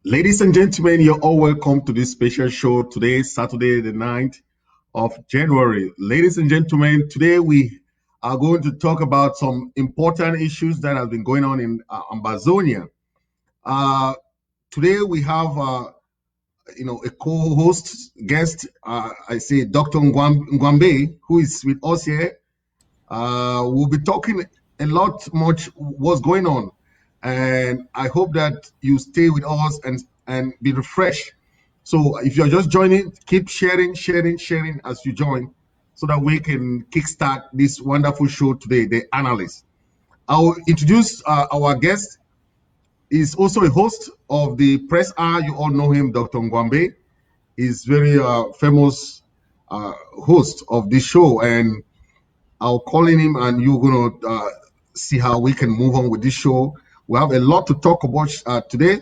Ladies and gentlemen, you're all welcome to this special show today, Saturday, the 9th of January. Ladies and gentlemen, today we are going to talk about some important issues that have been going on in Amazonia. Uh, Today we have, a co-host guest. I say Dr. Ngwambe, who is with us here. We'll be talking a lot, much what's going on, and I hope that you stay with us and be refreshed. So if you're just joining, keep sharing as you join, so that we can kickstart this wonderful show today. The analyst. I'll introduce our guest. Is also a host of the Press R. You all know him, Dr. Ngwambe. He's very famous host of this show, and I'll call in him, and you're gonna see how we can move on with this show. We have a lot to talk about today.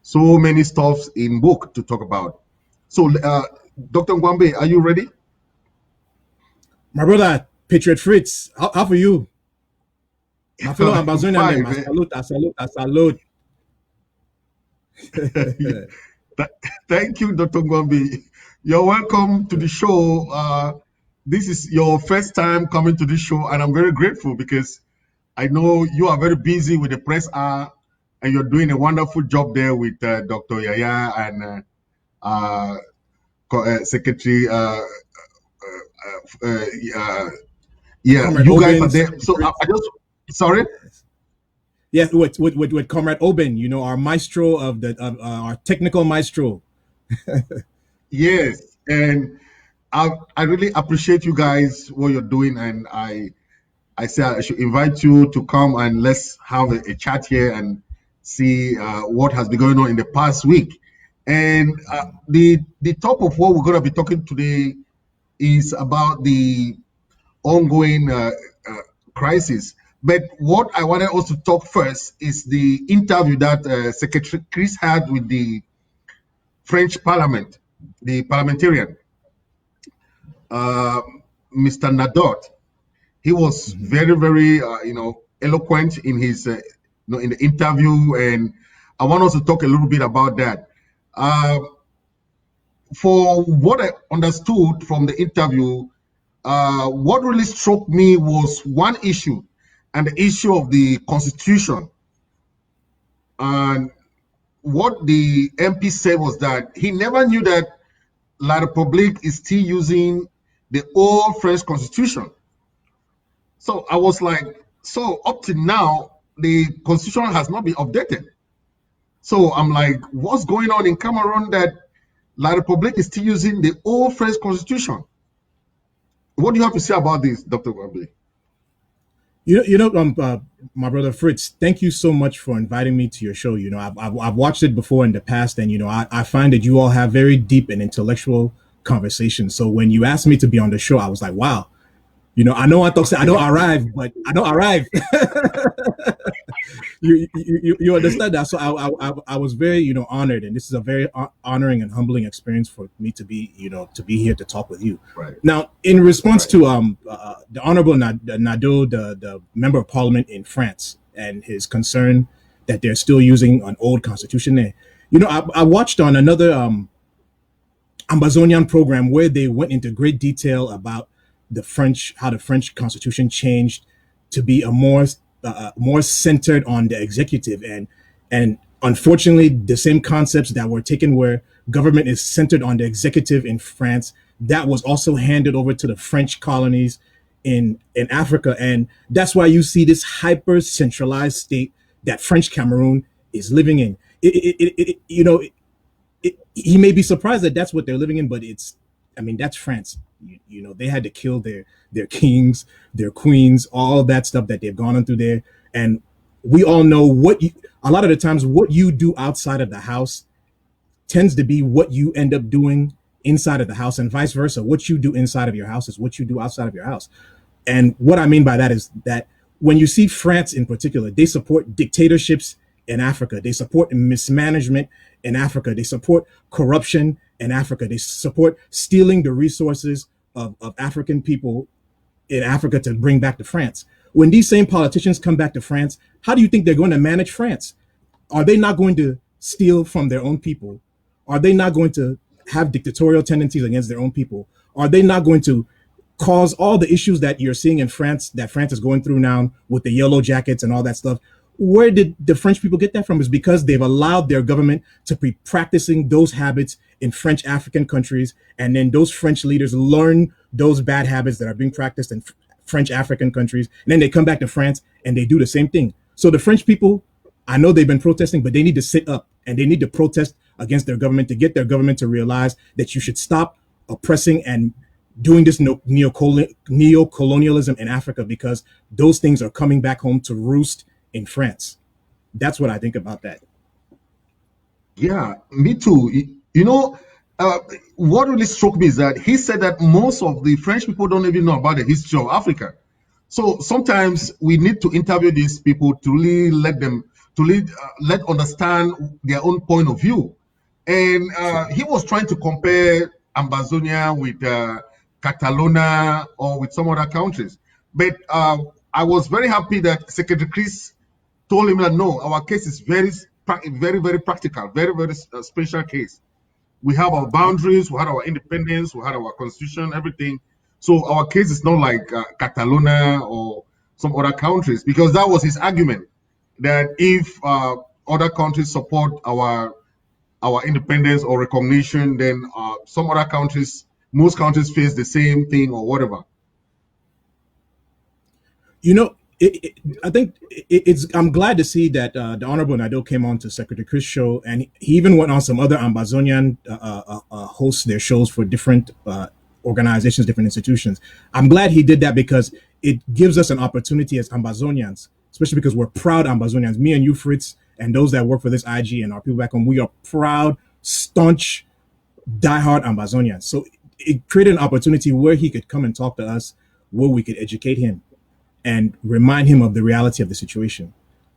So many stuffs in book to talk about. So, Dr. Ngwambe, are you ready? My brother, Patriot Fritz, how are you? My fellow Amazonian, Fine, I salute, I salute, I salute. Thank you, Dr. Ngwambe. You're welcome to the show. This is your first time coming to this show, and I'm very grateful because I know you are very busy with the Press R, and you're doing a wonderful job there with Dr. Yaya and Secretary. Yeah, Comrade you guys are Oben, there. So I just, sorry. yeah, with Comrade Oben, our maestro our technical maestro. Yes, and I really appreciate you guys what you're doing, and I say I should invite you to come and let's have a chat here and see what has been going on in the past week. And the top of what we're going to be talking today is about the ongoing crisis. But what I wanted us to talk first is the interview that Secretary Chris had with the French Parliament, the parliamentarian, uh, Mr. Nadot. He was very, eloquent in his, in the interview, and I want us to talk a little bit about that. Uh, for what I understood from the interview, what really struck me was one issue, and the issue of the Constitution. And what the MP said was that he never knew that La République is still using the old French Constitution. So I was like, so up to now, the Constitution has not been updated. So I'm like, what's going on in Cameroon that La République is still using the old French Constitution? What do you have to say about this, Dr. Wambi? My brother Fritz, thank you so much for inviting me to your show. I've watched it before in the past, and I find that you all have very deep and intellectual conversations. So when you asked me to be on the show, I was like, wow. I know I don't arrive, but I don't arrive. You understand that? So I was very honored, and this is a very honoring and humbling experience for me to be here to talk with you. Right. Now, in response to the Honorable Nadeau, the member of Parliament in France, and his concern that they're still using an old constitution there. I watched on another Amazonian program where they went into great detail about how the French Constitution changed to be a more centered on the executive, and unfortunately the same concepts that were taken where government is centered on the executive in France, that was also handed over to the French colonies in Africa, and that's why you see this hyper centralized state that French Cameroon is living in. He may be surprised that that's what they're living in, but that's France. They had to kill their kings, their queens, all that stuff that they've gone on through there. And we all know a lot of the times what you do outside of the house tends to be what you end up doing inside of the house, and vice versa. What you do inside of your house is what you do outside of your house. And what I mean by that is that when you see France in particular, they support dictatorships in Africa. They support mismanagement in Africa. They support corruption in Africa. They support stealing the resources of African people in Africa to bring back to France. When these same politicians come back to France, how do you think they're going to manage France? Are they not going to steal from their own people? Are they not going to have dictatorial tendencies against their own people? Are they not going to cause all the issues that you're seeing in France, that France is going through now with the yellow jackets and all that stuff? Where did the French people get that from? Is because they've allowed their government to be practicing those habits in French African countries, and then those French leaders learn those bad habits that are being practiced in French African countries, and then they come back to France and they do the same thing. So the French people, I know they've been protesting, but they need to sit up and they need to protest against their government to get their government to realize that you should stop oppressing and doing this neo-colonialism in Africa, because those things are coming back home to roost in France. That's what I think about that. Yeah, me too. You know, uh, what really struck me is that he said that most of the French people don't even know about the history of Africa. So sometimes we need to interview these people to really let them to let understand their own point of view. And he was trying to compare Amazonia with Catalonia or with some other countries. But I was very happy that Secretary Chris told him that no, our case is very practical, very special case. We have our boundaries, we had our independence, we had our constitution, everything. So our case is not like Catalonia or some other countries, because that was his argument that if other countries support our independence or recognition, then some other countries, most countries face the same thing or whatever. You know, I think it's. I'm glad to see that the Honorable Nadeau came on to Secretary Chris' show, and he even went on some other Ambazonian hosts their shows for different organizations, different institutions. I'm glad he did that because it gives us an opportunity as Ambazonians, especially because we're proud Ambazonians. Me and you, Fritz, and those that work for this IG and our people back home, we are proud, staunch, diehard Ambazonians. So it created an opportunity where he could come and talk to us, where we could educate him and remind him of the reality of the situation.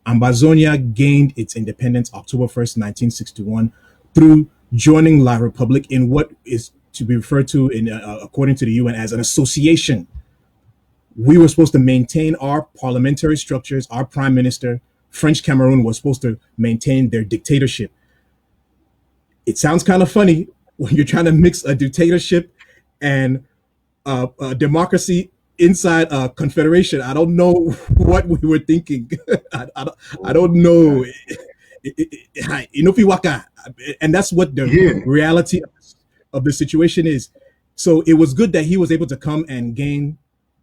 Ambazonia gained its independence October 1st, 1961, through joining La Republique in what is to be referred to, in according to the UN, as an association. We were supposed to maintain our parliamentary structures, our prime minister. French Cameroon was supposed to maintain their dictatorship. It sounds kind of funny when you're trying to mix a dictatorship and democracy inside a confederation. I don't know what we were thinking. I don't know. Inofiwaka. And that's what the Yeah, reality of the situation is. So it was good that he was able to come and gain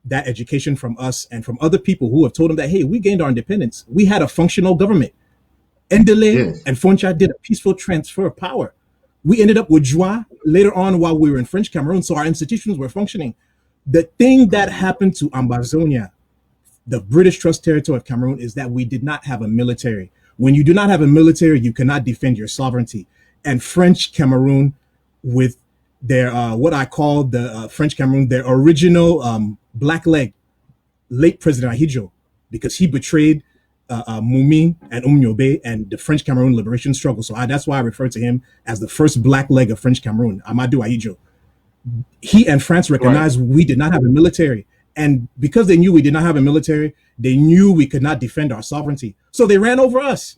that education from us and from other people who have told him that, hey, we gained our independence. We had a functional government. Endele yes, and Foncha did a peaceful transfer of power. We ended up with Joie later on while we were in French Cameroon, so our institutions were functioning. The thing that happened to Ambazonia, the British Trust Territory of Cameroon, is that we did not have a military. When you do not have a military, you cannot defend your sovereignty. And French Cameroon, with their what I call the French Cameroon, their original black leg, late President Ahidjo, because he betrayed Mumi and Umnyobe and the French Cameroon liberation struggle. So that's why I refer to him as the first black leg of French Cameroon, Amadou Ahidjo. He and France right, recognized we did not have a military. And because they knew we did not have a military, they knew we could not defend our sovereignty. So they ran over us.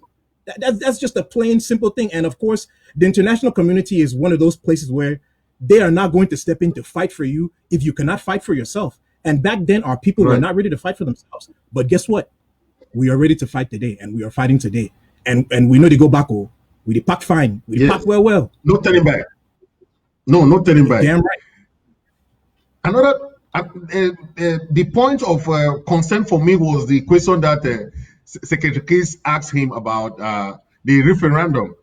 That's just a plain, simple thing. And of course, the international community is one of those places where they are not going to step in to fight for you if you cannot fight for yourself. And back then, our people were right. not ready to fight for themselves. But guess what? We are ready to fight today, and we are fighting today. And we know they go back. Oh, we the pack fine. We the pack Yes. well. No turning back. No, no turning You're back. damn right. Another the point of concern for me was the question that Secretary Case asked him about the referendum.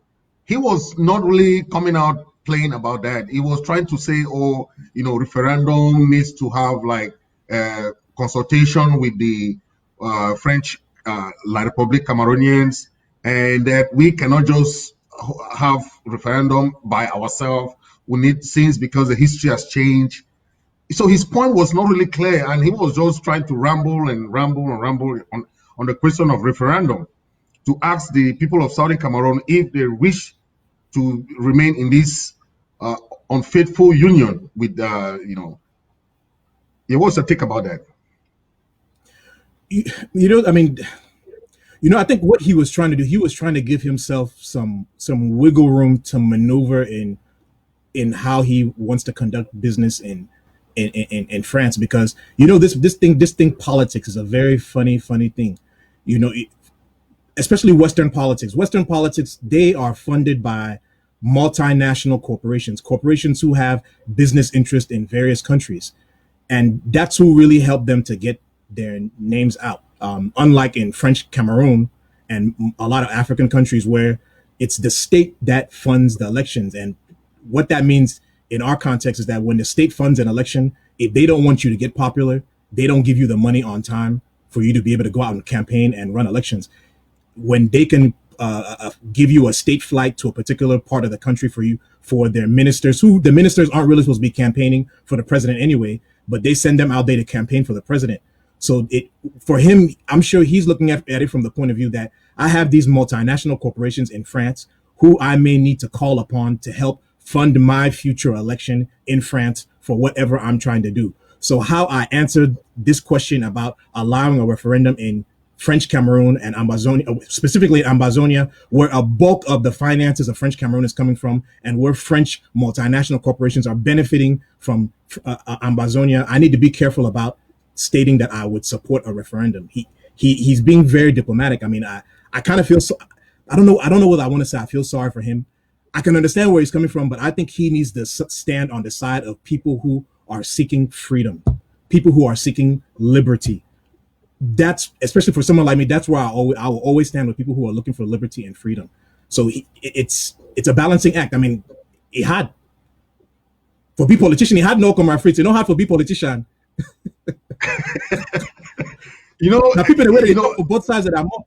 He was not really coming out playing about that. He was trying to say, oh, referendum needs to have like consultation with the French La République Cameroonians, and that we cannot just have referendum by ourselves. We need things because the history has changed. So his point was not really clear, and he was just trying to ramble on the question of referendum to ask the people of Southern Cameroon if they wish to remain in this uh, unfaithful. What's your take about that? You, you know, I mean, I think what he was trying to do, he was trying to give himself some wiggle room to maneuver in how he wants to conduct business in France, because this thing politics is a very funny thing. You know, especially Western politics. Western politics, they are funded by multinational corporations who have business interest in various countries, and that's who really helped them to get their names out. Unlike in French Cameroon and a lot of African countries where it's the state that funds the elections, and what that means in our context is that when the state funds an election, if they don't want you to get popular, they don't give you the money on time for you to be able to go out and campaign and run elections. When they can give you a state flight to a particular part of the country for their ministers, who the ministers aren't really supposed to be campaigning for the president anyway, but they send them out there to campaign for the president. So for him, I'm sure he's looking at it from the point of view that I have these multinational corporations in France who I may need to call upon to help fund my future election in France for whatever I'm trying to do. So how I answered this question about allowing a referendum in French Cameroon and Ambazonia, specifically Ambazonia, where a bulk of the finances of French Cameroon is coming from, and where French multinational corporations are benefiting from Ambazonia, I need to be careful about stating that I would support a referendum. He's being very diplomatic. I mean, I kind of feel so. I don't know what I want to say. I feel sorry for him. I can understand where he's coming from, but I think he needs to stand on the side of people who are seeking freedom, people who are seeking liberty. That's, especially for someone like me, that's where I will always stand with people who are looking for liberty and freedom. So it's a balancing act. I mean, he had for be politician, he had no come free. You know how for be politician. You know, Now people the way they you talk know, for both sides of that mouth.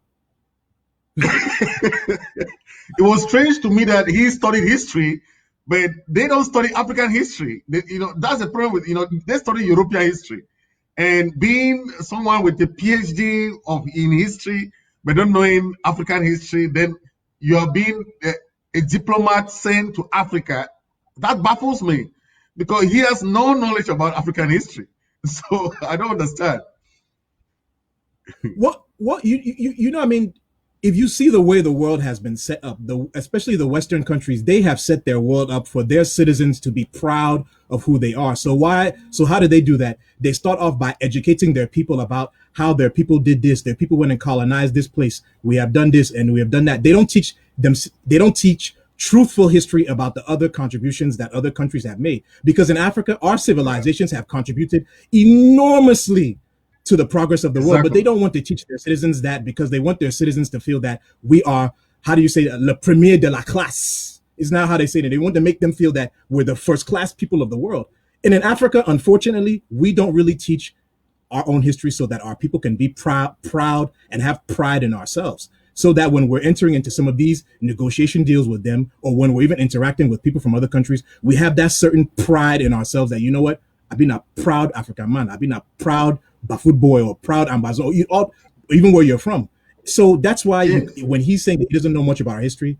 it was strange to me that he studied history, but they don't study African history. That's the problem with, they study European history. And being someone with a PhD in history, but not knowing African history, then you are being a diplomat sent to Africa. That baffles me because he has no knowledge about African history. So I don't understand. What I mean, if you see the way the world has been set up, especially the Western countries, they have set their world up for their citizens to be proud of who they are. So how do they do that? They start off by educating their people about how their people did this, their people went and colonized this place, we have done this and we have done that. They don't teach truthful history about the other contributions that other countries have made, because in Africa our Yeah, civilizations have contributed enormously to the progress of the world, but exactly. they don't want to teach their citizens that, because they want their citizens to feel that we are, how do you say, le premier de la classe is now how they say that. They want to make them feel that we're the first class people of the world. And in Africa, unfortunately, we don't really teach our own history so that our people can be proud and have pride in ourselves. So that when we're entering into some of these negotiation deals with them, or when we're even interacting with people from other countries, we have that certain pride in ourselves that, you know what, I've been a proud African man, I've been a proud Bafut boy or proud ambassador, or even where you're from. So that's why Yes, when he's saying that he doesn't know much about our history,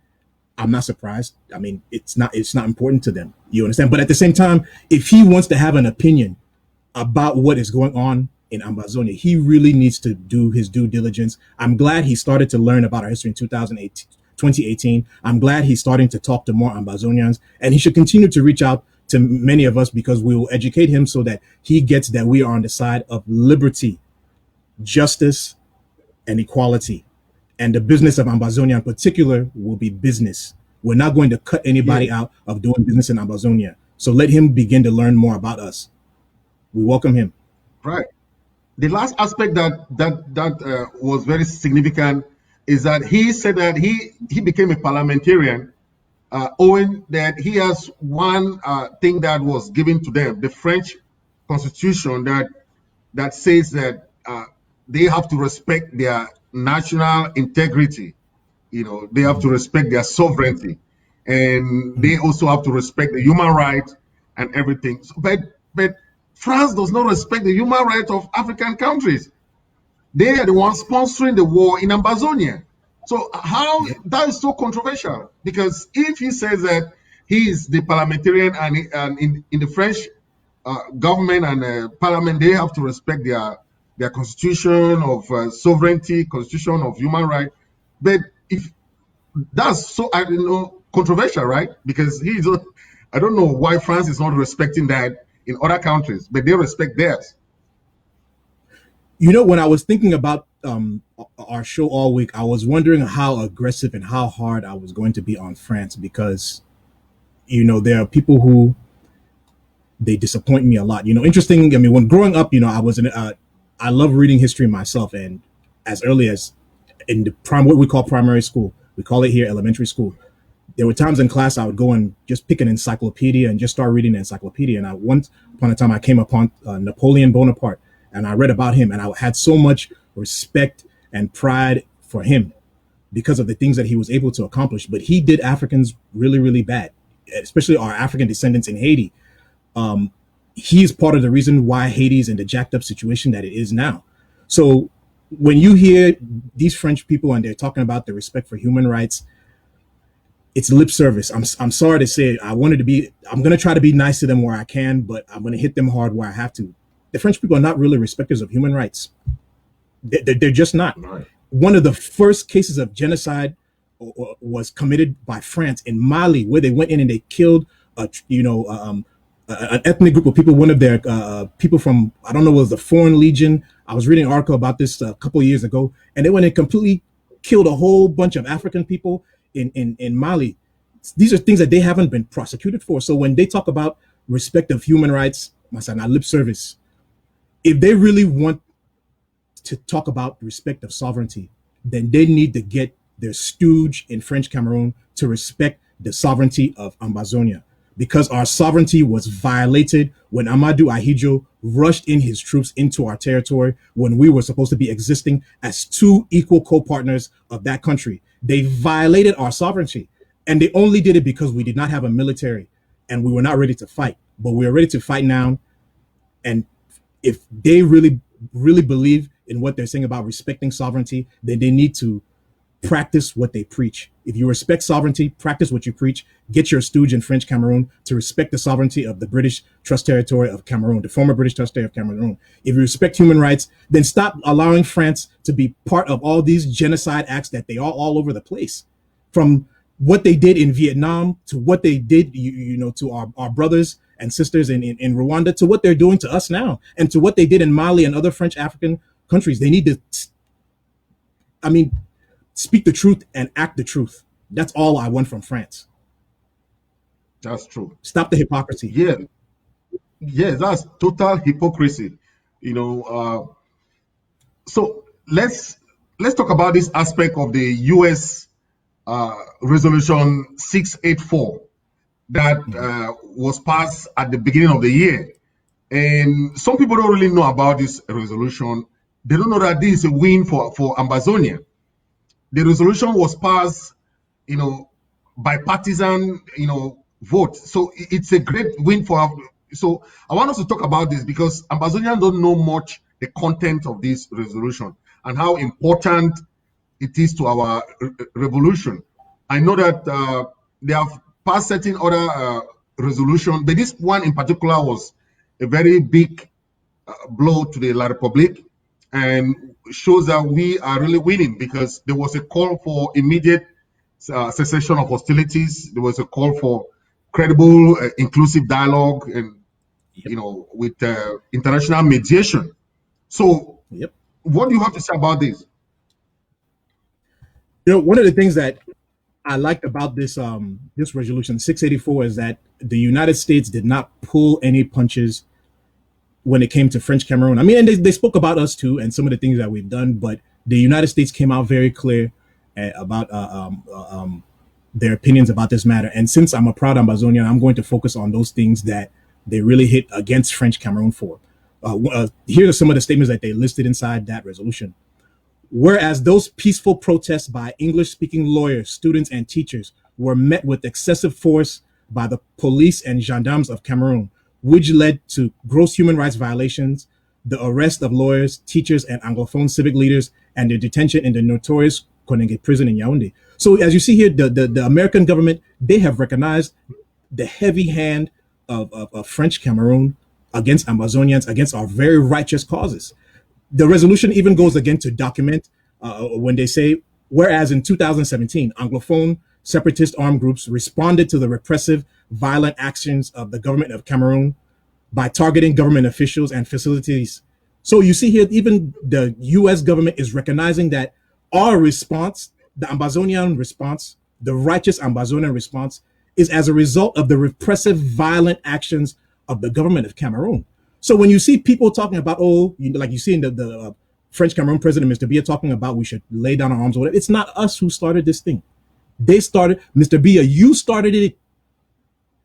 I'm not surprised. I mean, it's not important to them. You understand? But at the same time, if he wants to have an opinion about what is going on in Amazonia, he really needs to do his due diligence. I'm glad he started to learn about our history in 2018. I'm glad he's starting to talk to more Amazonians, and he should continue to reach out to many of us, because we will educate him so that he gets that we are on the side of liberty, justice, and equality. And the business of Amazonia in particular will be business. We're not going to cut anybody yes, out of doing business in Amazonia. So let him begin to learn more about us. We welcome him. right. The last aspect that was very significant is that he said that he became a parliamentarian owing that he has one thing that was given to them, the French Constitution that says that they have to respect their national integrity. They have to Mm-hmm. respect their sovereignty, and they Mm-hmm. also have to respect the human rights and everything. But France does not respect the human rights of African countries. They are the ones sponsoring the war in Amazonia. So how Yeah. that is so controversial? Because if he says that he is the parliamentarian and in the French government and parliament, they have to respect their constitution of sovereignty, constitution of human rights. But if that's so, I controversial, right? Because I don't know why France is not respecting that in other countries, but they respect theirs. When I was thinking about our show all week, I was wondering how aggressive and how hard I was going to be on France because there are people who they disappoint me a lot. Interesting. I mean, when growing up, I love reading history myself, and as early as in what we call primary school, we call it here elementary school. There were times in class I would go and just pick an encyclopedia and just start reading the encyclopedia. And once upon a time, I came upon Napoleon Bonaparte, and I read about him, and I had so much respect and pride for him because of the things that he was able to accomplish. But he did Africans really, really bad, especially our African descendants in Haiti. He is part of the reason why Haiti is in the jacked up situation that it is now. So when you hear these French people and they're talking about the respect for human rights, it's lip service. I'm sorry to say it. I'm going to try to be nice to them where I can, but I'm going to hit them hard where I have to. The French people are not really respecters of human rights. They're just not. Right. One of the first cases of genocide was committed by France in Mali, where they went in and they killed an ethnic group of people. One of their people from, I don't know, was the Foreign Legion. I was reading an article about this a couple of years ago, and they went and completely killed a whole bunch of African people in Mali. These are things that they haven't been prosecuted for. So when they talk about respect of human rights, not lip service, if they really want to talk about respect of sovereignty, then they need to get their stooge in French Cameroon to respect the sovereignty of Ambazonia, because our sovereignty was violated when Amadou Ahidjo rushed in his troops into our territory when we were supposed to be existing as two equal co-partners of that country. They violated our sovereignty, and they only did it because we did not have a military and we were not ready to fight. But we are ready to fight now. And if they really, really believe in what they're saying about respecting sovereignty, then they need to practice what they preach. If you respect sovereignty, practice what you preach. Get your stooge in French Cameroon to respect the sovereignty of the British Trust Territory of Cameroon, the former British Trust Territory of Cameroon. If you respect human rights, then stop allowing France to be part of all these genocide acts that they are all over the place. From what they did in Vietnam to what they did, to our brothers and sisters in Rwanda, to what they're doing to us now, and to what they did in Mali and other French African countries. They need to, speak the truth and act the truth. That's all I want from France. That's true. Stop the hypocrisy. Yeah, yeah, that's total hypocrisy. You know, so let's talk about this aspect of the U.S. Resolution 684 that was passed at the beginning of the year. And some people don't really know about this resolution. They don't know that this is a win for Ambazonia. The resolution was passed, bipartisan, vote. So it's a great win for. So I want us to talk about this because Ambazonians don't know much the content of this resolution and how important it is to our revolution. I know that they have passed certain other resolution, but this one in particular was a very big blow to the La Republique and shows that we are really winning because there was a call for immediate cessation of hostilities. There was a call for credible, inclusive dialogue and, with international mediation. So Yep. what do you have to say about this? One of the things that I liked about this resolution 684 is that the United States did not pull any punches when it came to French Cameroon. I mean, and they spoke about us too and some of the things that we've done, but the United States came out very clear about their opinions about this matter. And since I'm a proud Ambazonian, I'm going to focus on those things that they really hit against French Cameroon for. Here are some of the statements that they listed inside that resolution. Whereas those peaceful protests by English-speaking lawyers, students, and teachers were met with excessive force by the police and gendarmes of Cameroon, which led to gross human rights violations, the arrest of lawyers, teachers, and Anglophone civic leaders, and their detention in the notorious Konenge prison in Yaoundé. So as you see here, the American government, they have recognized the heavy hand of French Cameroon against Ambazonians, against our very righteous causes. The resolution even goes again to document when they say, whereas in 2017, Anglophone separatist armed groups responded to the repressive, violent actions of the government of Cameroon by targeting government officials and facilities. So you see here, even the US government is recognizing that our response, the Ambazonian response, the righteous Ambazonian response, is as a result of the repressive, violent actions of the government of Cameroon. So when you see people talking about, oh, like you see in the French Cameroon president, Mr. Biya, talking about we should lay down our arms or whatever, it's not us who started this thing. They started, Mr. Biya, you started it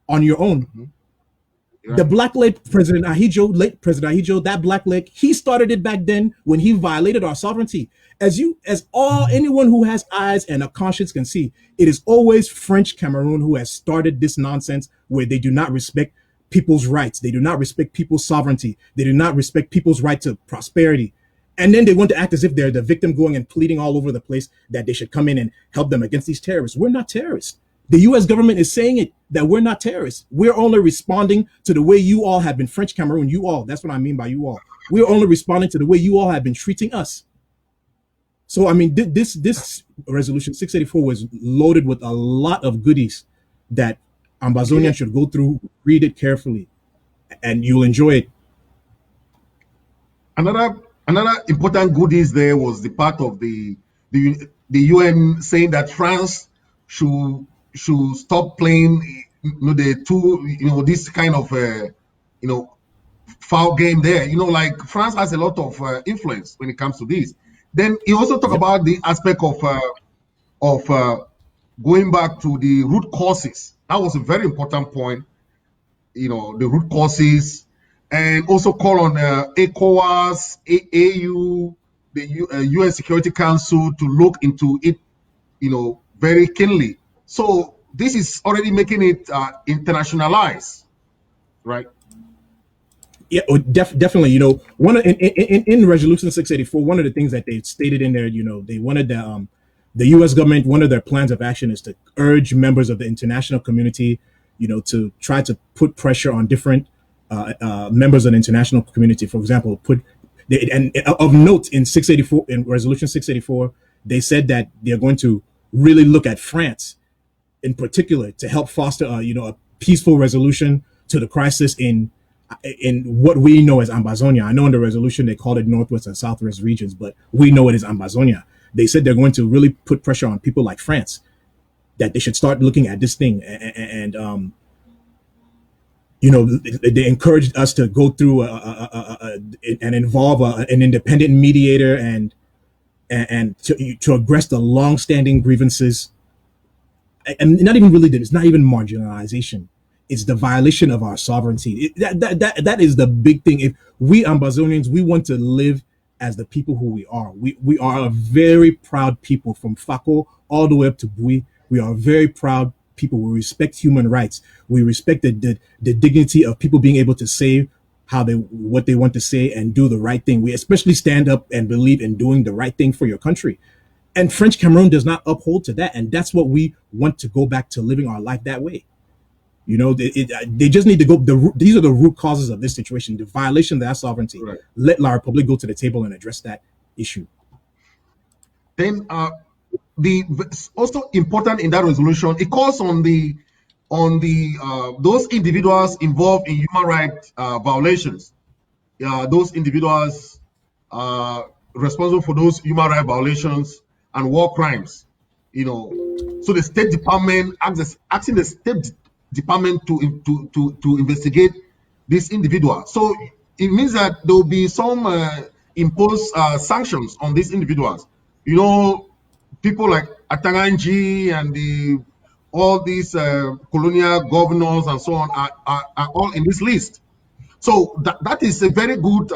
on your own. Mm-hmm. The black leg President Ahijo, late President Ahijo, that black leg, he started it back then when he violated our sovereignty. As all anyone who has eyes and a conscience can see, it is always French Cameroon who has started this nonsense where they do not respect people's rights. They do not respect people's sovereignty. They do not respect people's right to prosperity. And then they want to act as if they're the victim going and pleading all over the place that they should come in and help them against these terrorists. We're not terrorists. The US government is saying it that we're not terrorists. We're only responding to the way you all have been, French Cameroon, you all. That's what I mean by you all. We're only responding to the way you all have been treating us. So I mean, this resolution 684 was loaded with a lot of goodies that Yeah. Ambazonian should go through, read it carefully, and you'll enjoy it. Another important goodies there was the part of the UN saying that France should stop playing, the two, this kind of you know foul game there. Like France has a lot of influence when it comes to this. Then he also talked Yep. about the aspect of going back to the root causes. That was a very important point. The root causes, and also call on ECOWAS, AU, the UN Security Council to look into it, very keenly. So this is already making it internationalized, right? Yeah, definitely. One in Resolution 684, one of the things that they stated in there, they wanted the U.S. government. One of their plans of action is to urge members of the international community, to try to put pressure on different members of the international community. For example, and of note in 684, in Resolution 684, they said that they're going to really look at France in particular to help foster a peaceful resolution to the crisis in what we know as Ambazonia. I know in the resolution they called it Northwest and Southwest regions, but we know it as Ambazonia. They said they're going to really put pressure on people like France that they should start looking at this thing, and they encouraged us to go through and involve an independent mediator and to address the long-standing grievances, and not even really, it's not even marginalization, it's the violation of our sovereignty. That is the big thing. If we Ambazonians, we want to live as the people who we are. We are a very proud people from Fako all the way up to Bui. We are very proud people. We respect human rights. We respect the dignity of people being able to say what they want to say and do the right thing. We especially stand up and believe in doing the right thing for your country. And French Cameroon does not uphold to that. And that's what we want, to go back to living our life that way. They just need to go. These are the root causes of this situation, the violation of that sovereignty. Right. Let La Republic go to the table and address that issue. Then the also important in that resolution, it calls on the those individuals involved in human rights violations. Those individuals responsible for those human rights violations and war crimes. So the State Department asking the State Department to investigate this individual. So it means that there will be some imposed sanctions on these individuals. People like Atanganji and all these colonial governors and so on are all in this list. So that is a very good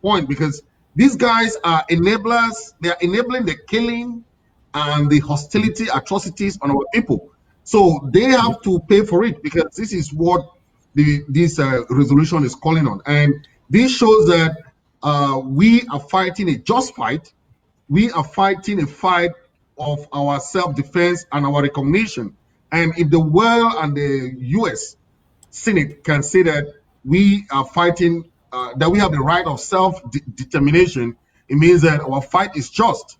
point, because these guys are enablers. They are enabling the killing and the hostility, atrocities on our people. So they Yep. have to pay for it, because this is what this resolution is calling on. And this shows that we are fighting a just fight. We are fighting a fight of our self-defense and our recognition. And if the world and the US Senate can say that we are fighting that we have the right of self-determination, it means that our fight is just.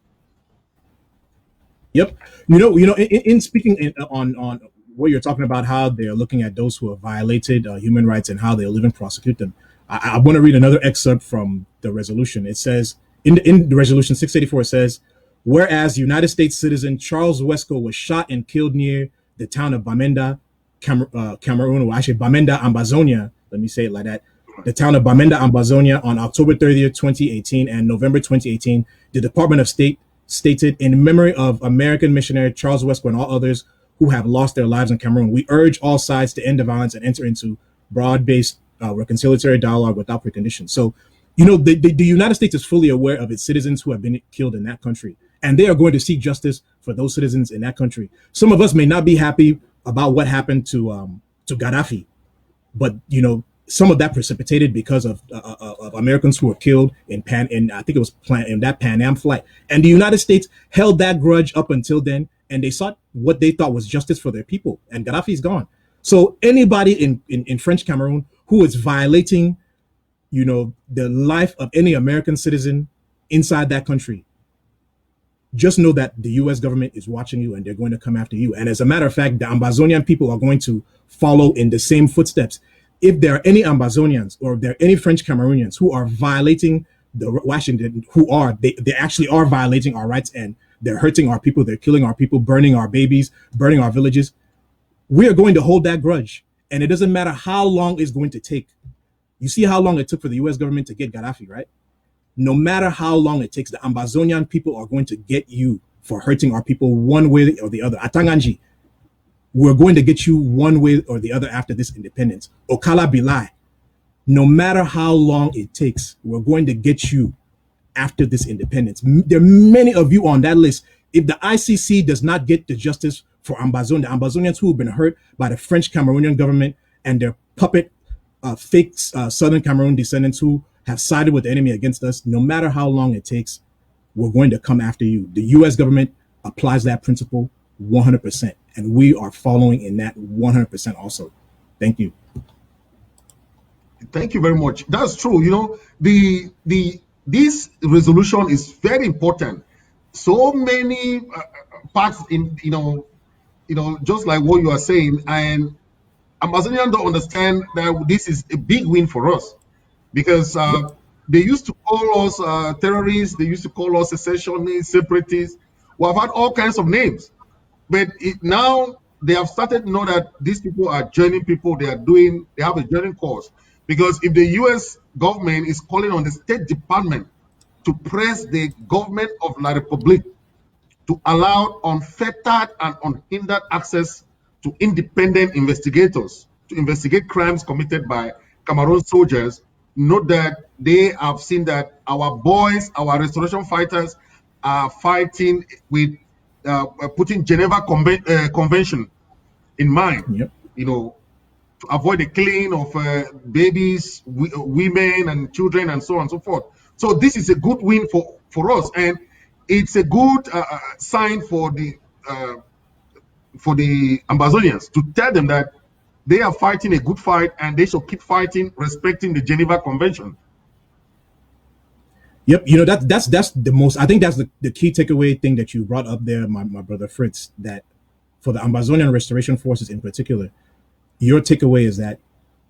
Yep. In speaking on what you're talking about, how they're looking at those who have violated human rights and how they'll even prosecute them. I want to read another excerpt from the resolution. It says in the resolution 684, it says, whereas United States citizen Charles Wesco was shot and killed near the town of Bamenda, Cameroon, or actually Bamenda, Ambazonia. Let me say it like that. The town of Bamenda, Ambazonia, on October 30th, 2018 and November 2018, the Department of State stated, in memory of American missionary Charles Wesco and all others who have lost their lives in Cameroon, we urge all sides to end the violence and enter into broad-based reconciliatory dialogue without preconditions. So, the United States is fully aware of its citizens who have been killed in that country, and they are going to seek justice for those citizens in that country. Some of us may not be happy about what happened to Gaddafi, but some of that precipitated because of Americans who were killed in I think it was in that Pan Am flight, and the United States held that grudge up until then, and they sought what they thought was justice for their people, and Gaddafi's gone. So anybody in French Cameroon who is violating, the life of any American citizen inside that country, just know that the U.S. government is watching you and they're going to come after you. And as a matter of fact, the Ambazonian people are going to follow in the same footsteps. If there are any Ambazonians or if there are any French Cameroonians who are violating the Washington, they actually are violating our rights and they're hurting our people, they're killing our people, burning our babies, burning our villages, we are going to hold that grudge. And it doesn't matter how long it's going to take. You see how long it took for the U.S. government to get Gaddafi, right? No matter how long it takes, the Ambazonian people are going to get you for hurting our people one way or the other. Atanganji, we're going to get you one way or the other after this independence. Okala Bilai, no matter how long it takes, we're going to get you after this independence. There are many of you on that list. If the ICC does not get the justice for the Ambazonians who have been hurt by the French Cameroonian government and their puppet fake Southern Cameroon descendants who have sided with the enemy against us, no matter how long it takes, we're going to come after you. The U.S. government applies that principle 100%, and we are following in that 100% also. Thank you. Thank you very much. That's true. This resolution is very important. So many parts in just like what you are saying, and Amazonians don't understand that this is a big win for us because they used to call us terrorists, they used to call us secessionists, separatists. We have had all kinds of names, but now they have started to know that these people are joining people. They have a joining cause. Because if the U.S. government is calling on the State Department to press the government of La Republique to allow unfettered and unhindered access to independent investigators to investigate crimes committed by Cameroon soldiers, note that they have seen that our boys, our restoration fighters, are fighting with putting Geneva Convention in mind. Yep. To avoid the killing of babies, women, and children, and so on and so forth. So this is a good win for us, and it's a good sign for the Ambazonians to tell them that they are fighting a good fight and they should keep fighting, respecting the Geneva Convention. Yep, that's the most. I think that's the key takeaway thing that you brought up there, my brother Fritz. That for the Ambazonian Restoration Forces in particular, your takeaway is that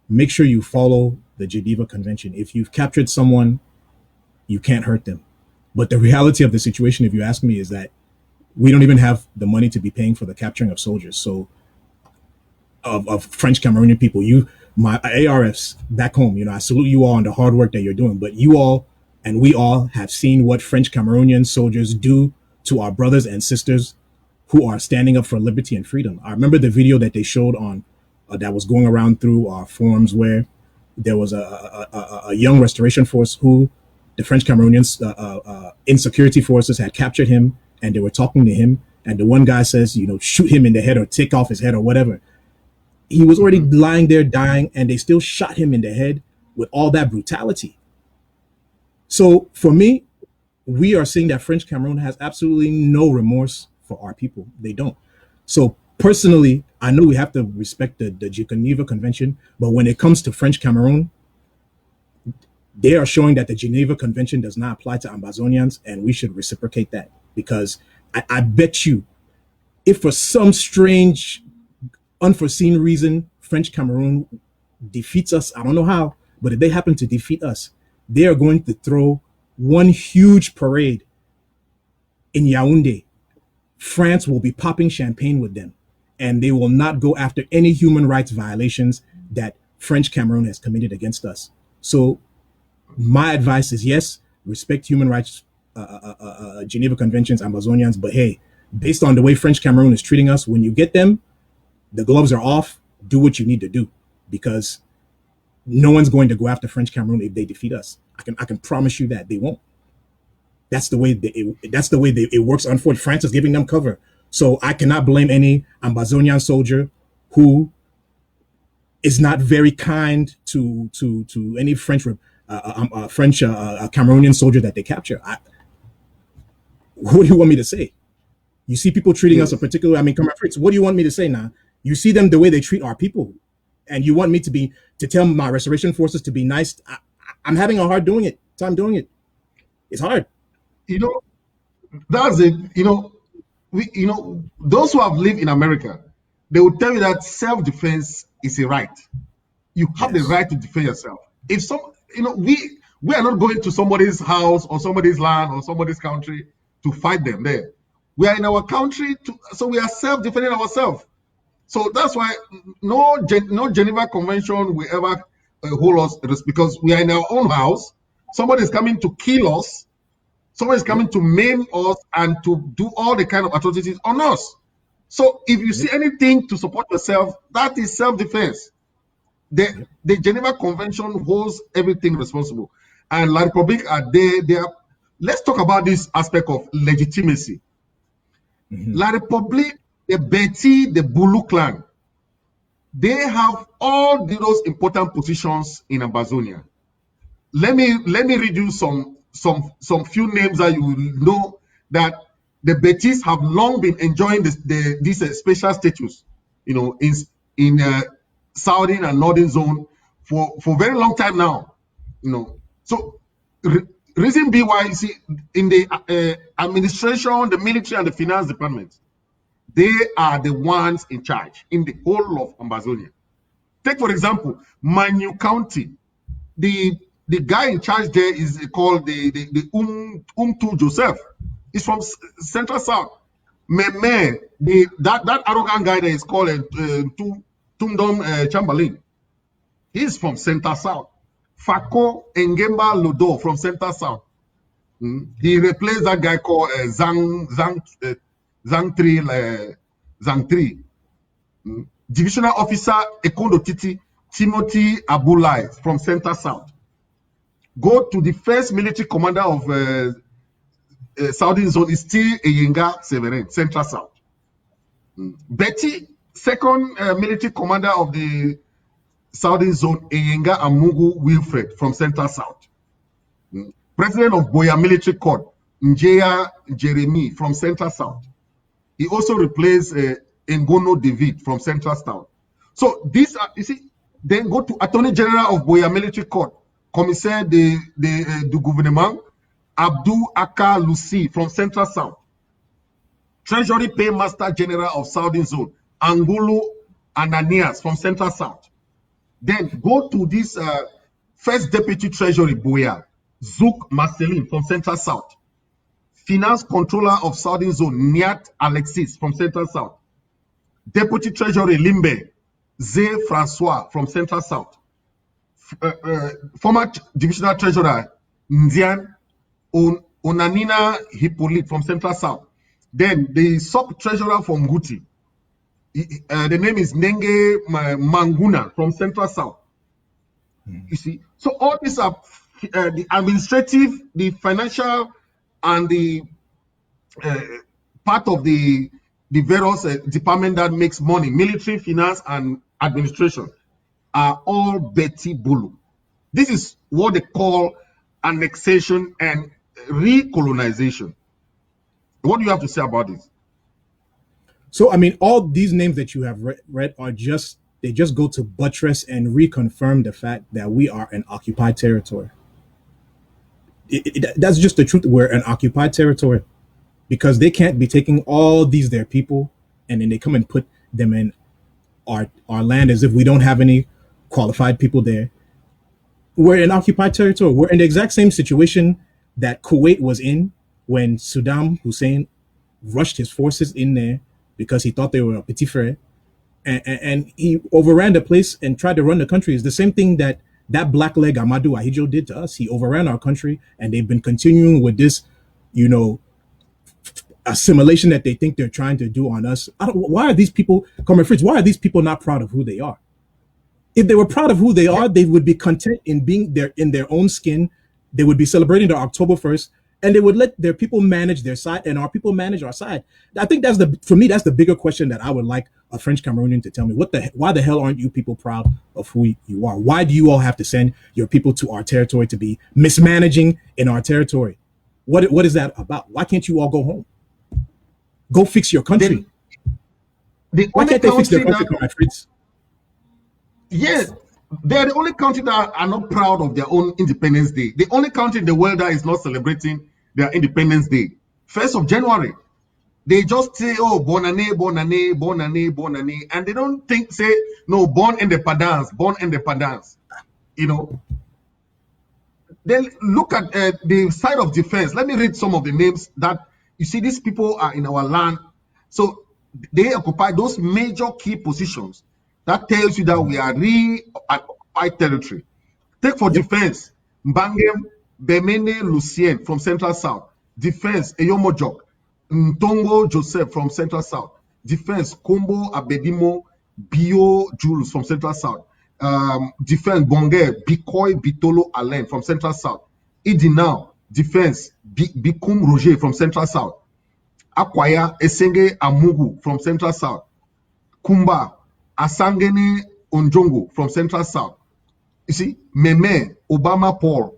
make sure you follow the Geneva Convention. If you've captured someone, you can't hurt them. But the reality of the situation, if you ask me, is that we don't even have the money to be paying for the capturing of soldiers. So of French Cameroonian people, my ARFs back home, I salute you all on the hard work that you're doing. But you all and we all have seen what French Cameroonian soldiers do to our brothers and sisters who are standing up for liberty and freedom. I remember the video that they showed on that was going around through our forums where there was a young restoration force who the French Cameroonians insecurity forces had captured him, and they were talking to him, and the one guy says, shoot him in the head or take off his head or whatever. He was already lying there dying, and they still shot him in the head with all that brutality. So for me, we are seeing that French Cameroon has absolutely no remorse for our people. They don't. So personally, I know we have to respect the Geneva Convention, but when it comes to French Cameroon, They are showing that the Geneva Convention does not apply to Ambazonians, and we should reciprocate that because I bet you, if for some strange, unforeseen reason French Cameroon defeats us, I don't know how, but if they happen to defeat us, they are going to throw one huge parade in Yaoundé. France will be popping champagne with them, and they will not go after any human rights violations that French Cameroon has committed against us. So my advice is yes, respect human rights, Geneva Conventions, Amazonians, but hey, based on the way French Cameroon is treating us, when you get them, the gloves are off. Do what you need to do because no one's going to go after French Cameroon if they defeat us. I can promise you that they won't. That's the way it works. Unfortunately, France is giving them cover, so I cannot blame any Ambazonian soldier who is not very kind to any French Cameroonian soldier that they capture. What do you want me to say? You see people treating us a Yes. particular. I mean, come on, Fritz. What do you want me to say now? You see them the way they treat our people, and you want me to tell my restoration forces to be nice. I'm having a hard doing it. So I'm doing it. It's hard. You know, that's it. Those who have lived in America, they will tell you that self-defense is a right. You have the Yes. right to defend yourself. If some, we are not going to somebody's house or somebody's land or somebody's country to fight them there. We are in our country, so we are self-defending ourselves. So that's why no Geneva Convention will ever hold us because we are in our own house. Somebody is coming to kill us. Somebody is Yep. coming to maim us and to do all the kind of atrocities on us. So if you see Yep. anything to support yourself, that is self-defense. The Yep. the Geneva Convention holds everything responsible. And La Republique are there. They are. Let's talk about this aspect of legitimacy. Hmm. La Republique, the Beti, the Bulu clan, they have all those important positions in Amazonia. Let me read you some few names that you will know that the Betis have long been enjoying this special status, in southern and northern zone for very long time now. So re- reason be why you see in the administration, the military, and the finance department, they are the ones in charge in the whole of Amazonia. Take for example, Manu County, the the guy in charge there is called the Joseph. He's from Central South. Meme, that arrogant guy there is called Tumdom Chamberlain. He's from Central South. Fako Engemba Lodo from Central South. He replaced that guy called Zang Tri. Divisional Officer Ekondo Titi Timothy Abulai from Central South. Go to the first military commander of Southern Zone is still Eyenga Severin, Central South. Betty, second military commander of the Southern Zone, Eyenga Amugu Wilfred from Central South. President of Boya Military Corps, Njeya Jeremy from Central South. He also replaced Ngono David from Central South. So these are, you see, then go to Attorney General of Boya Military Court, Commissaire du Gouvernement, Abdul Aka Lucy from Central South. Treasury Paymaster General of Southern Zone, Angulu Ananias from Central South. Then go to this First Deputy Treasury Boya, Zouk Marceline from Central South. Finance Controller of Southern Zone, Niat Alexis from Central South. Deputy Treasury Limbe, Zé Francois from Central South. Former Divisional Treasurer Ndian Onanina Hippolyte from Central South. Then the Sub Treasurer from Guti, the name is Nenge Manguna from Central South. You see, so all these are the administrative, the financial, and the uh, part of the various department that makes money, military, finance, and administration, are all Betty Bulu. This is what they call annexation and recolonization. What do you have to say about this? So I mean, all these names that you have read are just go to buttress and reconfirm the fact that we are an occupied territory. That's just the truth. We're an occupied territory because they can't be taking all these their people and then they come and put them in our land as if we don't have any qualified people there. We're in occupied territory. We're in the exact same situation that Kuwait was in when Saddam Hussein rushed his forces in there because he thought they were a petit frere, and he overran the place and tried to run the country. It's the same thing that that black leg Amadou Ahidjo did to us. He overran our country, and they've been continuing with this, you know, assimilation that they think they're trying to do on us. Why are these people, Comrade Fritz, why are these people not proud of who they are? If they were proud of who they are, they would be content in being there in their own skin. They would be celebrating their October 1st, and they would let their people manage their side and our people manage our side. I think for me, that's the bigger question that I would like a French Cameroonian to tell me. Why the hell aren't you people proud of who you are? Why do you all have to send your people to our territory to be mismanaging in our territory? What is that about? Why can't you all go home? Go fix your country. Why can't they fix their country, Comrade Fritz? Yes, they're the only country that are not proud of their own Independence Day. The only country in the world that is not celebrating their Independence Day. 1st of January. They just say, oh, bonne année, bonne année, bonne année, bonne année. And they don't say, no, bonne independence, bonne independence. You know. Then look at the side of defense. Let me read some of the names that, you see, these people are in our land. So they occupy those major key positions. That tells you that we are occupied territory. Take for defense, Mbangem, Bemene Lucien from Central South. Defense, Eyomojok, Ntongo Joseph from Central South. Defense, Kombo Abedimo, Bio Jules from Central South. Defense, Bonge, Bikoy Bitolo Alain from Central South. Idinao, defense, Bikum Roger from Central South. Akwaya Esenge Amugu from Central South. Kumba Asangene Onjongo from Central South. You see, Meme Obama Paul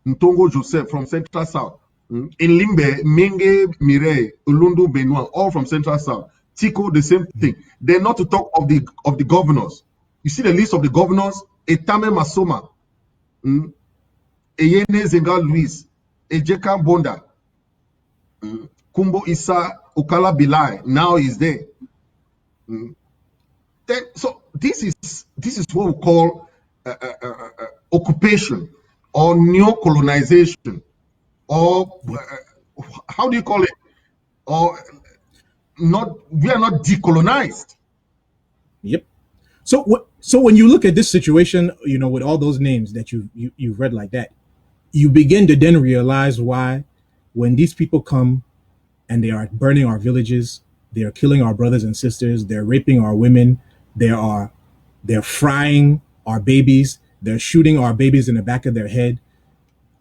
Ntongo Joseph from Central South. In Limbe, Menge Mirei, Ulundu Benoit, all from Central South. Tico, the same thing. They're not to talk of the governors. You see the list of the governors: Etame Masoma, Eyene Zenga Luis, Ejeka Bonda, Kumbo Issa Okala Bilai. Now he's there. So this is what we call occupation or neo-colonization, or how do you call it? Or we are not decolonized. Yep. So when you look at this situation, you know, with all those names that you've read like that, you begin to then realize why, when these people come and they are burning our villages, they are killing our brothers and sisters, they're raping our women, they're frying our babies, they're shooting our babies in the back of their head,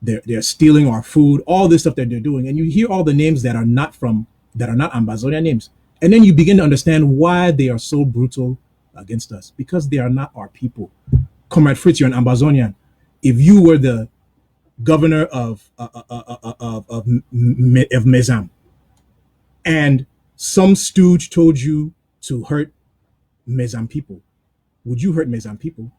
they're stealing our food, all this stuff that they're doing, and you hear all the names that are not Ambazonia names, and then you begin to understand why they are so brutal against us, because they are not our people. Comrade Fritz, you're an Ambazonian. If you were the governor of Mezam, and some stooge told you to hurt Mezam people, would you hurt Mezam people?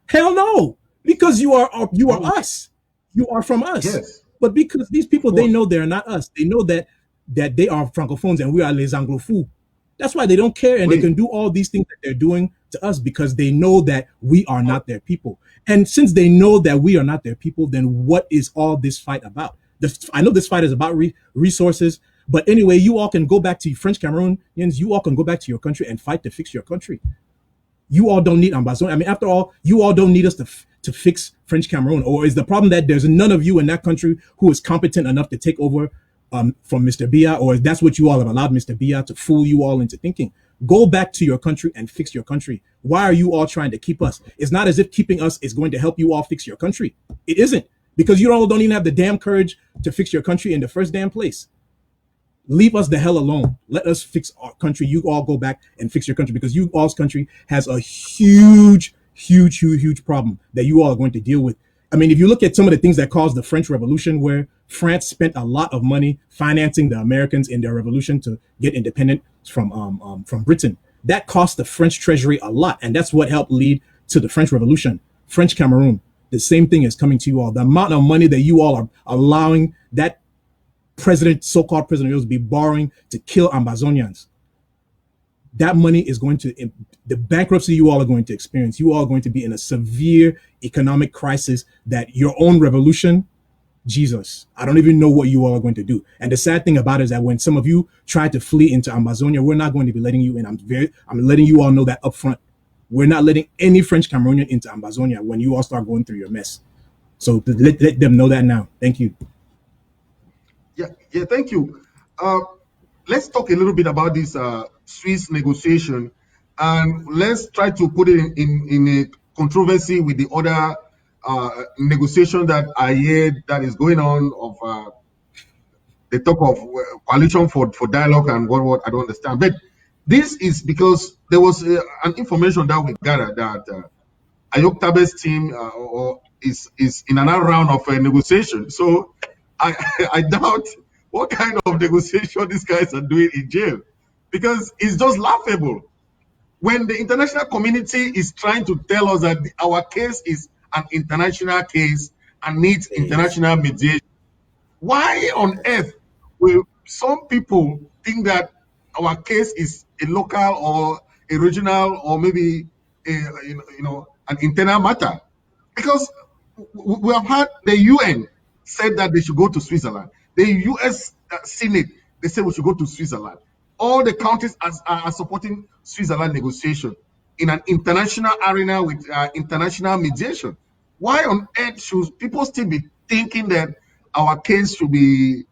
Hell no, because you are us. You are from us. Yes. But because these people, they know they're not us. They know that they are francophones and we are les anglophones. That's why they don't care, and they can do all these things that they're doing to us, because they know that we are not their people. And since they know that we are not their people, then what is all this fight about? I know this fight is about resources, but anyway, you all can go back to French Cameroonians. You all can go back to your country and fight to fix your country. You all don't need Ambazonia. I mean, after all, you all don't need us to fix French Cameroon. Or is the problem that there's none of you in that country who is competent enough to take over from Mr. Biya, or that's what you all have allowed Mr. Biya to fool you all into thinking? Go back to your country and fix your country. Why are you all trying to keep us? It's not as if keeping us is going to help you all fix your country. It isn't, because you all don't even have the damn courage to fix your country in the first damn place. Leave us the hell alone. Let us fix our country. You all go back and fix your country, because you all's country has a huge problem that you all are going to deal with. I mean, if you look at some of the things that caused the French Revolution, where France spent a lot of money financing the Americans in their revolution to get independent from Britain, that cost the French treasury a lot, and that's what helped lead to the French Revolution. French Cameroon, the same thing is coming to you all. The amount of money that you all are allowing that president, so-called president, to be borrowing to kill Amazonians, that money is going to, the bankruptcy you all are going to experience, you all are going to be in a severe economic crisis that your own revolution, Jesus, I don't even know what you all are going to do. And the sad thing about it is that when some of you try to flee into Amazonia, we're not going to be letting you in. I'm letting you all know that up front. We're not letting any French Cameroonian into Amazonia when you all start going through your mess. So let them know that now. Thank you. Yeah, thank you. Uh, let's talk a little bit about this Swiss negotiation, and let's try to put it in a controversy with the other negotiation that I heard that is going on of the talk of coalition for dialogue and what I don't understand. But this is because there was an information that we gathered that Ayok Tabe's team is in another round of negotiation. So I I doubt what kind of negotiation these guys are doing in jail, because it's just laughable when the international community is trying to tell us that our case is an international case and needs Yes. international mediation. Why on earth will some people think that our case is a local or a regional or maybe a, an internal matter? Because we have had the UN said that they should go to Switzerland. The US Senate, they said we should go to Switzerland. All the countries are supporting Switzerland negotiation in an international arena with international mediation. Why on earth should people still be thinking that our case should be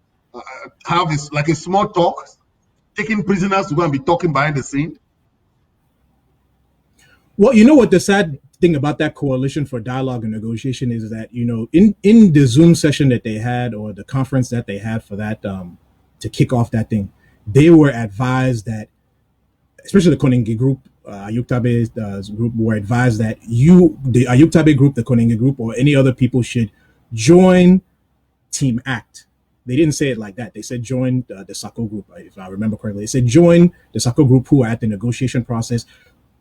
have this like a small talk, taking prisoners to go and be talking behind the scene? Well, you know what the sad thing about that coalition for dialogue and negotiation is that, in the Zoom session that they had, or the conference that they had for that, to kick off that thing, they were advised that, especially the Konenge group, Ayuk Tabe's group, were advised that the Ayuk Tabe group, the Konenge group, or any other people should join Team Act. They didn't say it like that. They said join the Sako group, if I remember correctly. They said join the Sako group who are at the negotiation process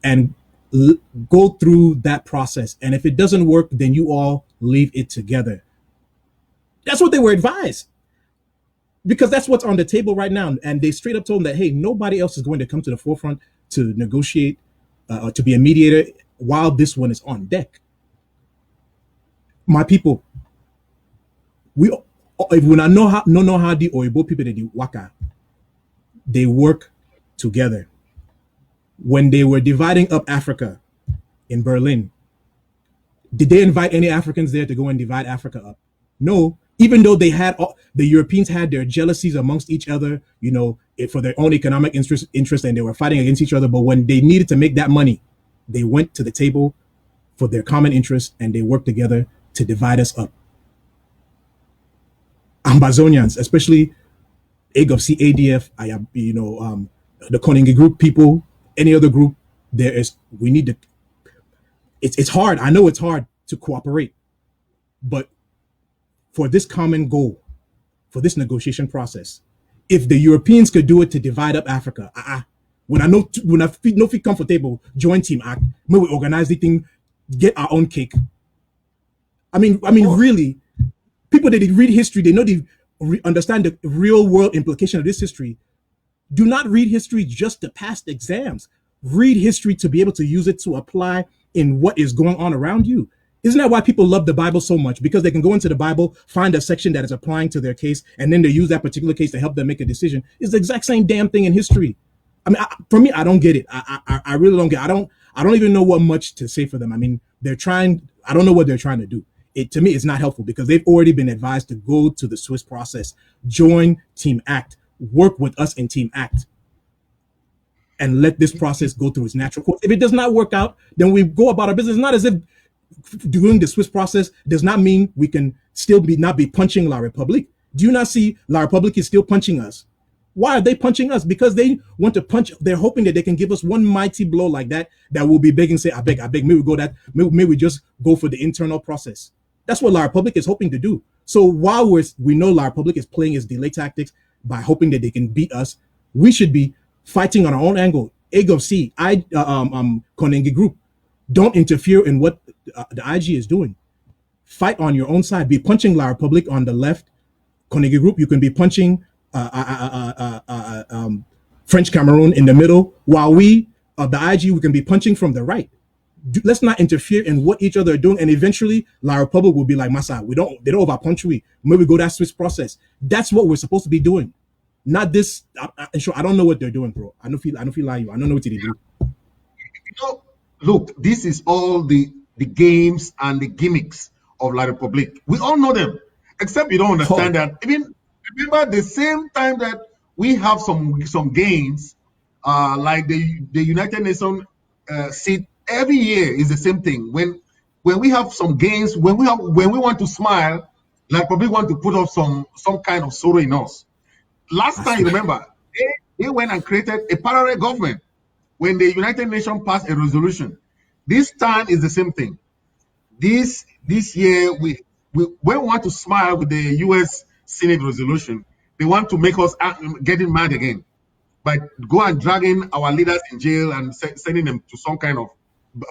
and go through that process. And if it doesn't work, then you all leave it together. That's what they were advised, because that's what's on the table right now. And they straight up told them that, hey, nobody else is going to come to the forefront to negotiate or to be a mediator while this one is on deck. My people, we if we know how the Oibo people they waka, they work together. When they were dividing up Africa in Berlin, did they invite any Africans there to go and divide Africa up? No. Even though the Europeans had their jealousies amongst each other, for their own economic interest, and they were fighting against each other. But when they needed to make that money, they went to the table for their common interest and they worked together to divide us up. Ambazonians, especially AGOFC, ADF, the Konenge group people, any other group, we need to, it's hard. I know it's hard to cooperate, but for this common goal, for this negotiation process, if the Europeans could do it to divide up Africa, when I feel comfortable, join Team Act, when we organize the thing, get our own cake. I mean, really, people that read history, they know they understand the real world implication of this history. Do not read history just to pass the exams. Read history to be able to use it to apply in what is going on around you. Isn't that why people love the Bible so much? Because they can go into the Bible, find a section that is applying to their case, and then they use that particular case to help them make a decision. It's the exact same damn thing in history. I mean, for me, I don't get it. I really don't get it. I don't even know what much to say for them. I mean, they're trying, I don't know what they're trying to do. To me, it's not helpful because they've already been advised to go to the Swiss process, join Team Act, work with us in Team Act, and let this process go through its natural course. If it does not work out, then we go about our business. It's not as if doing the Swiss process does not mean we can still not be punching La Republique. Do you not see La Republique is still punching us? Why are they punching us? Because they want to punch. They're hoping that they can give us one mighty blow like that will be big and say, I beg, may we go that, may we just go for the internal process. That's what La Republique is hoping to do. So while we know La Republique is playing its delay tactics by hoping that they can beat us, we should be fighting on our own angle. AGOFC, Konenge group, don't interfere in what the IG is doing. Fight on your own side. Be punching La Republique on the left. Konegi Group, you can be punching French Cameroon in the middle, while we of the IG, we can be punching from the right. Let's not interfere in what each other are doing, and eventually La Republic will be like, Massa, they don't over punch we. Maybe go that Swiss process. That's what we're supposed to be doing. Not this. I don't know what they're doing, bro. I don't feel like you. I don't know what they do. know, look, this is all the games and the gimmicks of La Republique. We all know them, except you don't understand that. Even remember the same time that we have some games, like the United Nations seat every year is the same thing. When we have some games, when we want to smile, La Republique want to put up some kind of sorrow in us. Last time, you remember, they went and created a parallel government when the United Nations passed a resolution. This time is the same thing. This year, when we want to smile with the U.S. Senate resolution, they want to make us getting mad again by go and dragging our leaders in jail and sending them to some kind of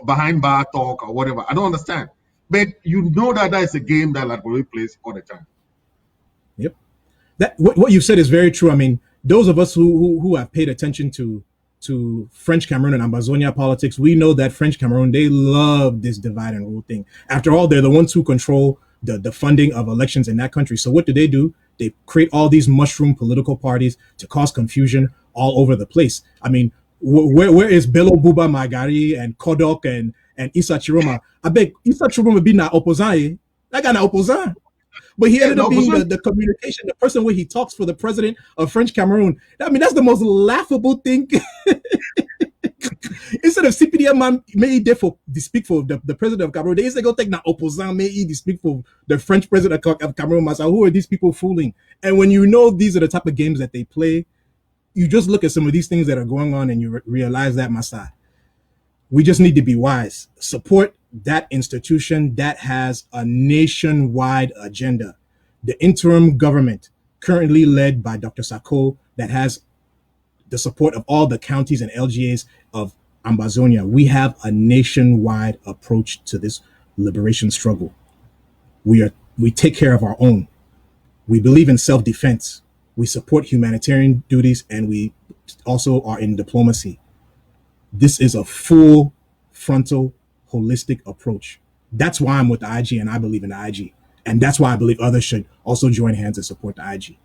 behind bar talk or whatever. I don't understand. But you know that is a game that Latvian plays all the time. Yep. That what you said is very true. I mean, those of us who have paid attention to French Cameroon and Ambazonia politics, we know that French Cameroon, they love this divide and rule thing. After all, they're the ones who control the funding of elections in that country. So what do? They create all these mushroom political parties to cause confusion all over the place. I mean, where is Bello Buba Magari and Kodok and Issa Chiroma? I beg Issa Chiroma be na opposant. That guy na opposant. But he ended up being the communication, the person where he talks for the president of French Cameroon. I mean, that's the most laughable thing. Instead of CPDM man may speak for the president of Cameroon, they used to go take na opposant may he speak for the French president of Cameroon. Massa, who are these people fooling? And when you know these are the type of games that they play, you just look at some of these things that are going on and you realize that, Massa, we just need to be wise. Support that institution that has a nationwide agenda. The interim government, currently led by Dr. Sako, that has the support of all the counties and LGAs of Ambazonia. We have a nationwide approach to this liberation struggle. We take care of our own. We believe in self-defense. We support humanitarian duties, and we also are in diplomacy. This is a full frontal holistic approach. That's why I'm with the IG and I believe in the IG. And that's why I believe others should also join hands and support the IG.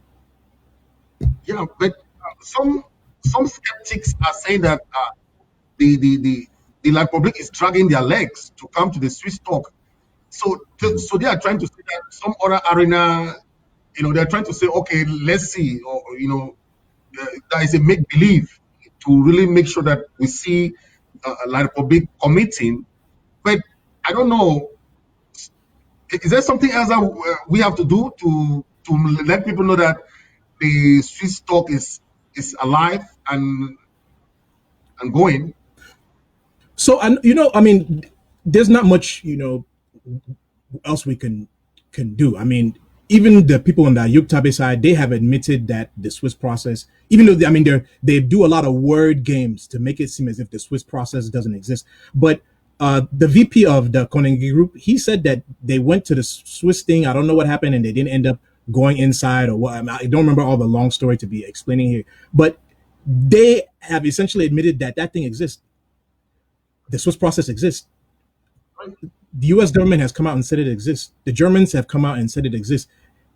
Yeah, but some skeptics are saying that the La Republic is dragging their legs to come to the Swiss talk. So they are trying to say that some other arena, they're trying to say, okay, let's see, or there is a make believe to really make sure that we see La Republic committing. But I don't know, is there something else that we have to do to let people know that the Swiss talk is alive and going? So, and I mean, there's not much else we can do. I mean, even the people on the Yuktabe side, they have admitted that the Swiss process, even though they do a lot of word games to make it seem as if the Swiss process doesn't exist. But the VP of the Konengi Group, he said that they went to the Swiss thing. I don't know what happened, and they didn't end up going inside or what. I don't remember all the long story to be explaining here, but they have essentially admitted that thing exists. The Swiss process exists. The U.S. government has come out and said it exists. The Germans have come out and said it exists.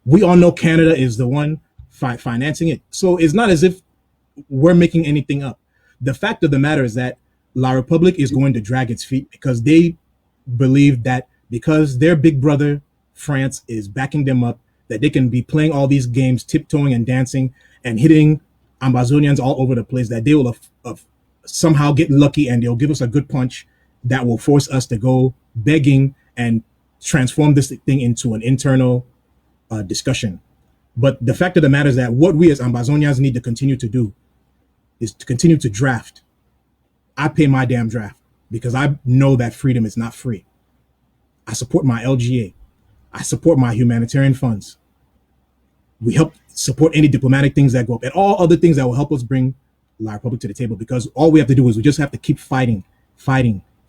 We all know Canada is the one financing it. So it's not as if we're making anything up. The fact of the matter is that La Republique is going to drag its feet because they believe that because their big brother, France, is backing them up, that they can be playing all these games, tiptoeing and dancing and hitting Ambazonians all over the place, that they will somehow get lucky and they'll give us a good punch that will force us to go begging and transform this thing into an internal discussion. But the fact of the matter is that what we as Ambazonians need to continue to do is to continue to draft. I pay my damn draft because I know that freedom is not free. I support my LGA. I support my humanitarian funds. We help support any diplomatic things that go up and all other things that will help us bring La Republic to the table, because all we have to do is we just have to keep fighting.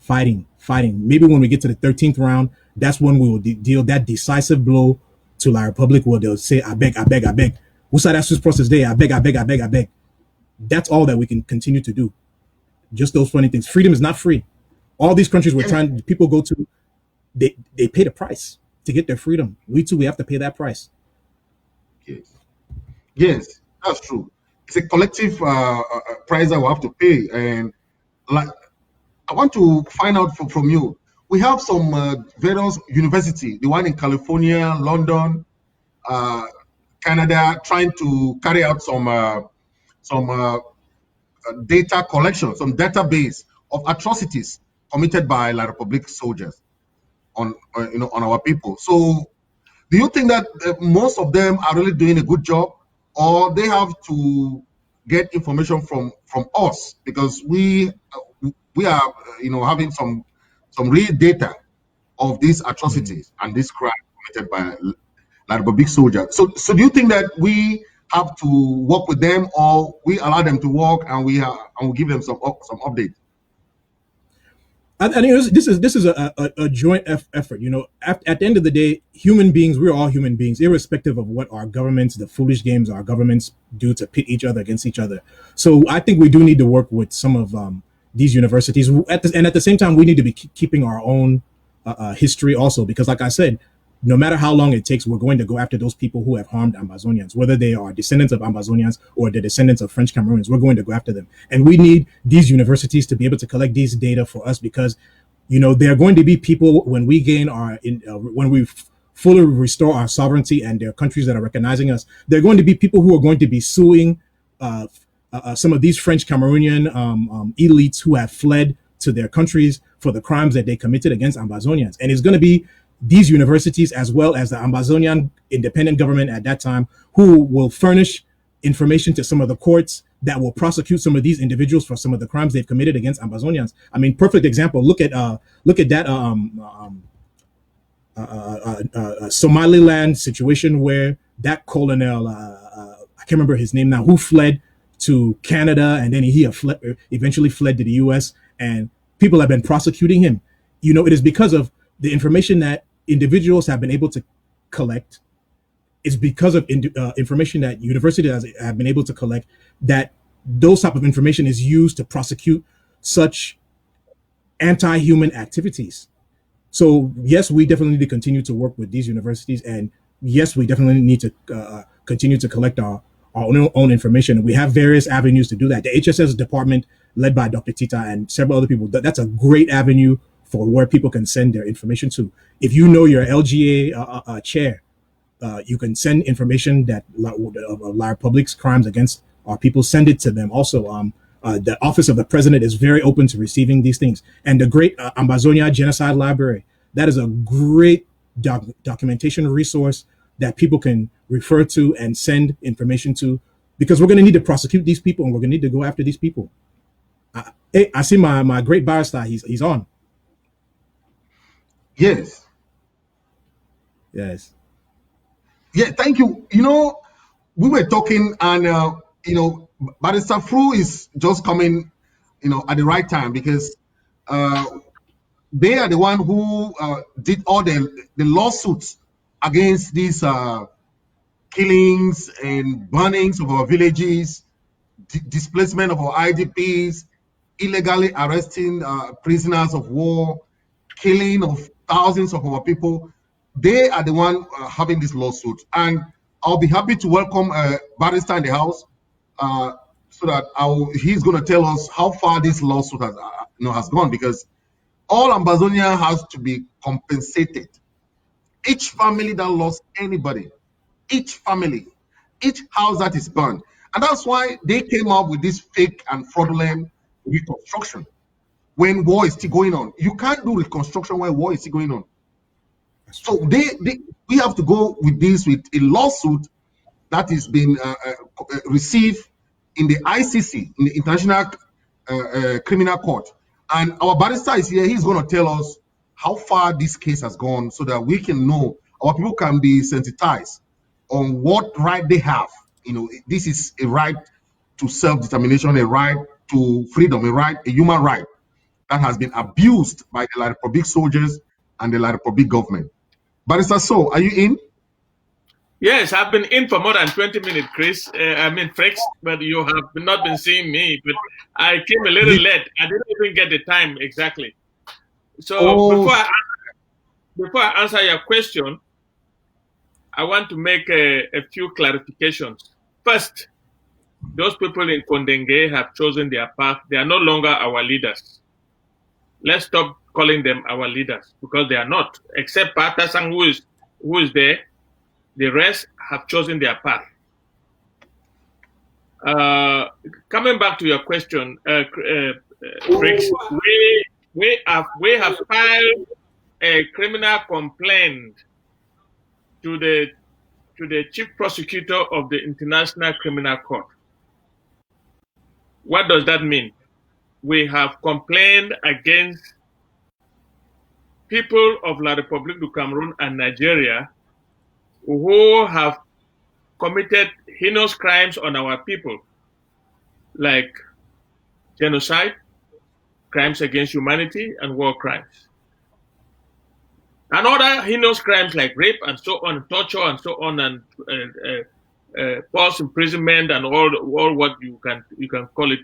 Maybe when we get to the 13th round, that's when we will deal that decisive blow to La Republic where they'll say, I beg, I beg, I beg. What's that process day? I beg, I beg, I beg, I beg. That's all that we can continue to do. Just those funny things. Freedom is not free. All these countries we're Yes, trying, people go to, they pay the price to get their freedom. We too, we have to pay that price. yes, yes, that's true. It's a collective price that we have to pay. And like, I want to find out from you. We have some various university, the one in California, London, uh, Canada, trying to carry out some data collection, some database of atrocities committed by La Republic soldiers on our people. So, do you think that most of them are really doing a good job, or they have to get information from us because we are having some real data of these Mm. atrocities and this crime committed by like a big soldier. So do you think that we have to work with them, or we allow them to work and we give them some update? I think this is a joint effort. You know, at the end of the day, human beings, we're all human beings, irrespective of what our governments, the foolish games our governments do to pit each other against each other. So I think we do need to work with some of these universities, and at the same time, we need to be keeping our own history also, because, like I said, no matter how long it takes, we're going to go after those people who have harmed Amazonians, whether they are descendants of Amazonians or the descendants of French Cameroons. We're going to go after them. And we need these universities to be able to collect these data for us because, you know, there are going to be people when we gain when we fully restore our sovereignty and there are countries that are recognizing us, there are going to be people who are going to be suing uh, some of these French Cameroonian elites who have fled to their countries for the crimes that they committed against Amazonians. And it's going to be these universities, as well as the Amazonian independent government at that time, who will furnish information to some of the courts that will prosecute some of these individuals for some of the crimes they've committed against Amazonians. I mean, perfect example. Look at that Somaliland situation where that colonel, I can't remember his name now, who fled to Canada and then eventually fled to the U.S. and people have been prosecuting him. You know, it is because of the information that individuals have been able to collect. It's because of information that universities have been able to collect that those type of information is used to prosecute such anti-human activities. So yes, we definitely need to continue to work with these universities, and yes, we definitely need to continue to collect our own information. We have various avenues to do that. The HSS department, led by Dr. Tita and several other people, that's a great avenue for where people can send their information to. If you know your LGA chair, you can send information that La Republic's crimes against our people, send it to them. Also, the Office of the President is very open to receiving these things. And the great Amazonia Genocide Library, that is a great documentation resource that people can refer to and send information to, because we're going to need to prosecute these people and we're going to need to go after these people. Hey, I see my great barrister. He's on. Yes. Yes. Yeah, thank you. We were talking, and Barrister Fru is just coming, at the right time because uh, they are the one who did all the lawsuits against these killings and burnings of our villages, displacement of our IDPs, illegally arresting prisoners of war, killing of thousands of our people. They are the one having this lawsuit, and I'll be happy to welcome Barrister in the house, uh, so that he's going to tell us how far this lawsuit has gone, because all Ambazonia has to be compensated. Each family that lost anybody, each family, each house that is burned. And that's why they came up with this fake and fraudulent reconstruction when war is still going on. You can't do reconstruction when war is still going on. That's So true. we have to go with this with a lawsuit that is being received in the ICC, in the International Criminal Court. And our barrister is here. He's going to tell us how far this case has gone so that we can know, our people can be sensitized on what right they have. This is a right to self-determination, a right to freedom, a human right that has been abused by the La Republic soldiers and the La Republic government. Barrister So, are you in? Yes, I've been in for more than 20 minutes, Chris. Frex, but you have not been seeing me. But I came a little late. I didn't even get the time exactly. So before I answer your question, I want to make a few clarifications. First, those people in Kondenge have chosen their path. They are no longer our leaders. Let's stop calling them our leaders because they are not. Except Patasang who is there, the rest have chosen their path. Coming back to your question, Briggs, we have filed a criminal complaint to the chief prosecutor of the International Criminal Court. What does that mean? We have complained against people of La République du Cameroon and Nigeria who have committed heinous crimes on our people, like genocide, crimes against humanity, and war crimes. And other heinous crimes like rape and so on, torture and so on, and false imprisonment and all what you can call it,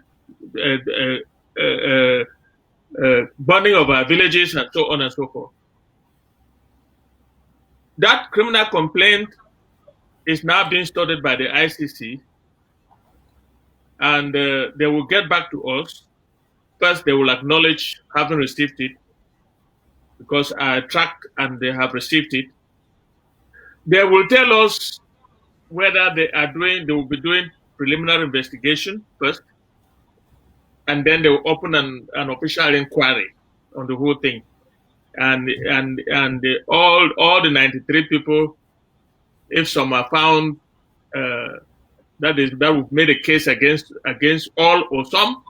burning of our villages and so on and so forth. That criminal complaint is now being studied by the ICC, and they will get back to us. First, they will acknowledge having received it, because I tracked and they have received it. They will tell us whether they will be doing preliminary investigation first, and then they will open an official inquiry on the whole thing. And all the 93 people, if some are found that would made a case against all or some,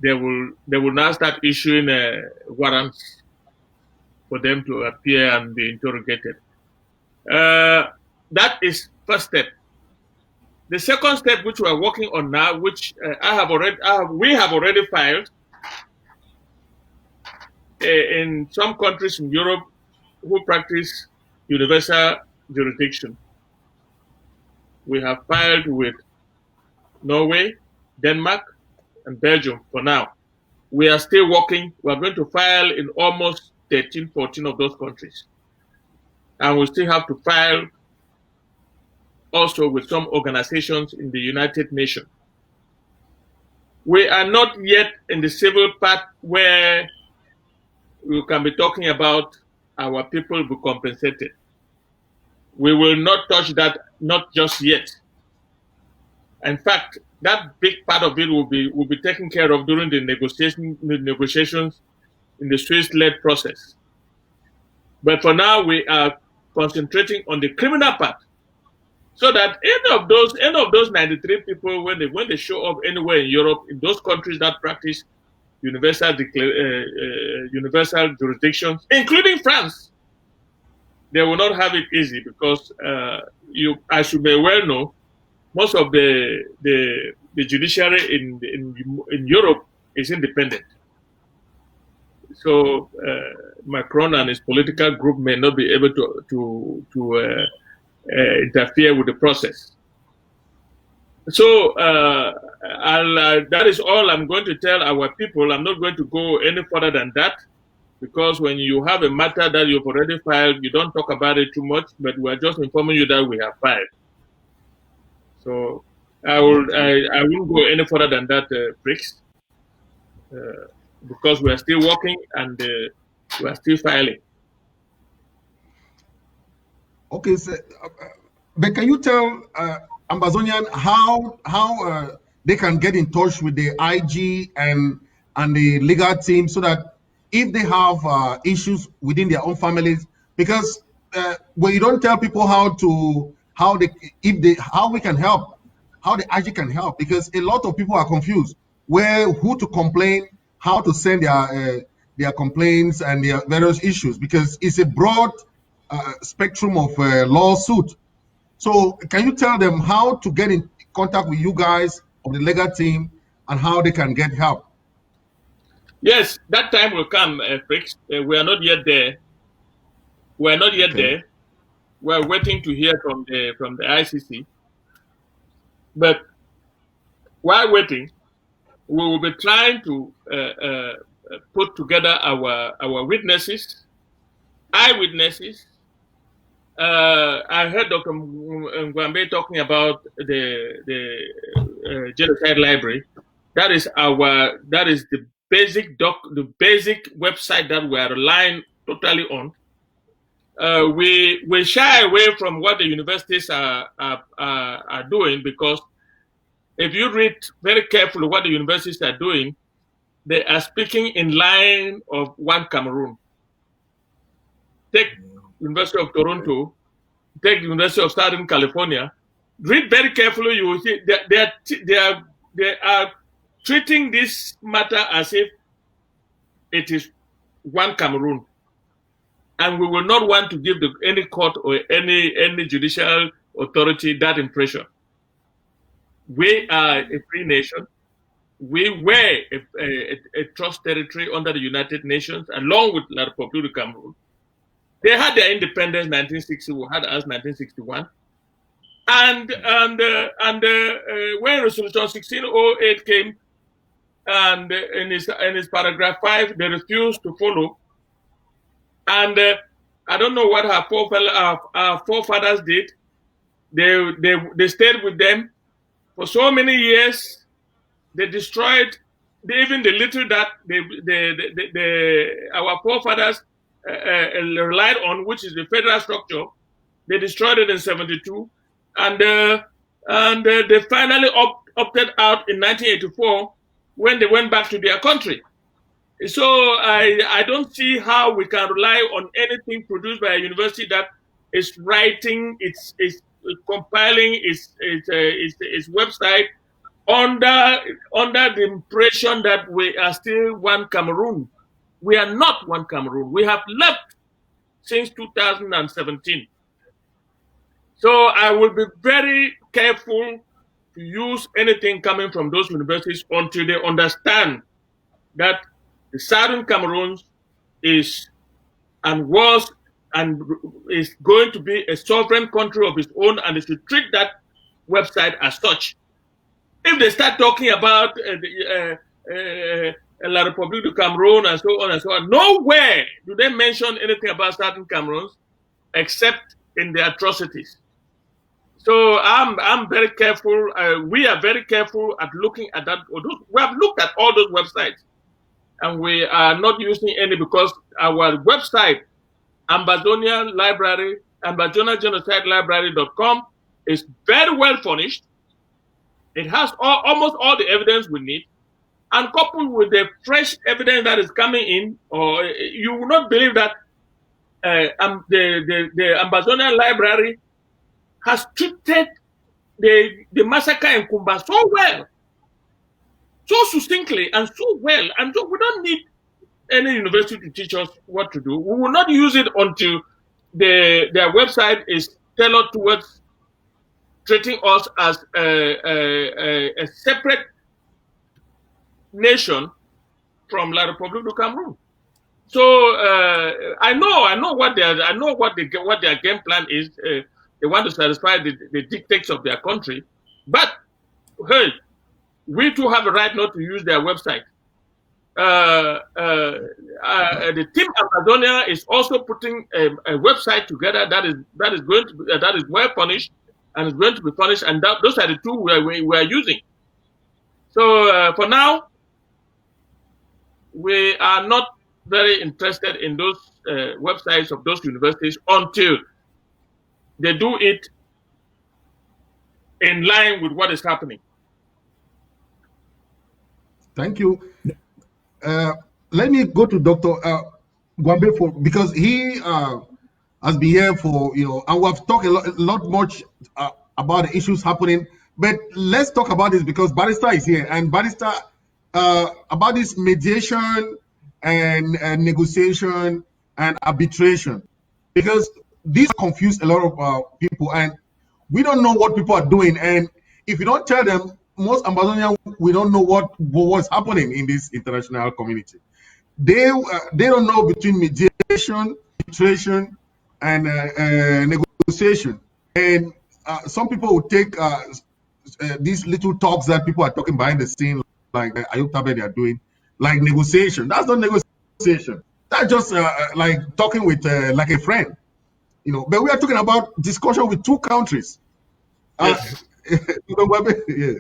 they will now start issuing warrants for them to appear and be interrogated. That is first step. The second step, which we are working on now, which we have already filed in some countries in Europe who practice universal jurisdiction. We have filed with Norway, Denmark, and Belgium for now. We are still working. We are going to file in almost 13, 14 of those countries. And we still have to file also with some organizations in the United Nations. We are not yet in the civil part where we can be talking about our people be compensated. We will not touch that, not just yet. In fact, that big part of it will be taken care of during the negotiations in the Swiss-led process. But for now, we are concentrating on the criminal part, so that any of those 93 people, when they show up anywhere in Europe, in those countries that practice universal jurisdictions, including France, they will not have it easy, because as you may well know, most of the judiciary in Europe is independent. So Macron and his political group may not be able to interfere with the process. So that is all I'm going to tell our people. I'm not going to go any further than that, because when you have a matter that you've already filed, you don't talk about it too much, but we are just informing you that we have filed. So I won't go any further than that, Briggs, because we are still working and we are still filing. Okay, so, but can you tell Ambazonian how they can get in touch with the IG and the legal team, so that if they have issues within their own families, because when you don't tell people how we can help, how the IG can help, because a lot of people are confused who to complain, how to send their complaints and their various issues, because it's a broad spectrum of lawsuit. So can you tell them how to get in contact with you guys of the legal team and how they can get help? Yes, that time will come, Fricks. We are not yet there. We are not yet Okay. there. We are waiting to hear from the ICC. But while waiting, we will be trying to put together our witnesses, eyewitnesses. I heard Dr. Ngwambe talking about the genocide library. That is the basic website that we are relying totally on. We shy away from what the universities are doing, because if you read very carefully what the universities are doing, they are speaking in line of one Cameroon. Take University of Toronto, take the University of Southern California. Read very carefully, you will see they are treating this matter as if it is one Cameroon, and we will not want to give any court or any judicial authority that impression. We are a free nation. We were a trust territory under the United Nations, along with La République du Cameroon. They had their independence 1960. We had us 1961. And when Resolution 1608 came, and in its paragraph 5, they refused to follow. And I don't know what our forefathers did. They stayed with them for so many years. They destroyed even the little that our forefathers relied on, which is the federal structure. They destroyed it in '72, and they finally opted out in 1984 when they went back to their country. So I don't see how we can rely on anything produced by a university that is writing, it's compiling its website under the impression that we are still one Cameroon. We are not one Cameroon. We have left since 2017. So I will be very careful to use anything coming from those universities until they understand that the Southern Cameroon is and was and is going to be a sovereign country of its own, and they should treat that website as such. If they start talking about La République du Cameroon and so on and so on, nowhere do they mention anything about Southern Cameroon except in the atrocities. So I'm very careful. We are very careful at looking at that. We have looked at all those websites, and we are not using any, because our website, Ambazonia Library, AmbazonaGenocideLibrary.com, is very well furnished. It has almost all the evidence we need, and coupled with the fresh evidence that is coming in, or you will not believe that the Ambazonia Library has treated the massacre in Kumba so well, so succinctly and so well, and so we don't need any university to teach us what to do. We will not use it until their website is tailored towards treating us as a separate nation from La République du Cameroon. So I know what their game plan is. They want to satisfy the dictates of their country, but hey, we too have a right not to use their website. The team Amazonia is also putting a website together that is well punished and is going to be punished, and those are the two we are using. So for now, we are not very interested in those websites of those universities until they do it in line with what is happening. Thank you. Let me go to Dr. Gwambe because he has been here for, and we've talked a lot much about the issues happening. But let's talk about this because Barrister is here, and Barrister, about this mediation and negotiation and arbitration, because these confuse a lot of people, and we don't know what people are doing. And if you don't tell them, most Ambazonians, we don't know what was happening in this international community. they don't know between mediation, arbitration, and negotiation. And some people will take these little talks that people are talking behind the scene, like Ayuk Tabe they are doing, like negotiation. That's not negotiation. That's just like talking with like a friend, you know. But we are talking about discussion with two countries. Yes. Yeah.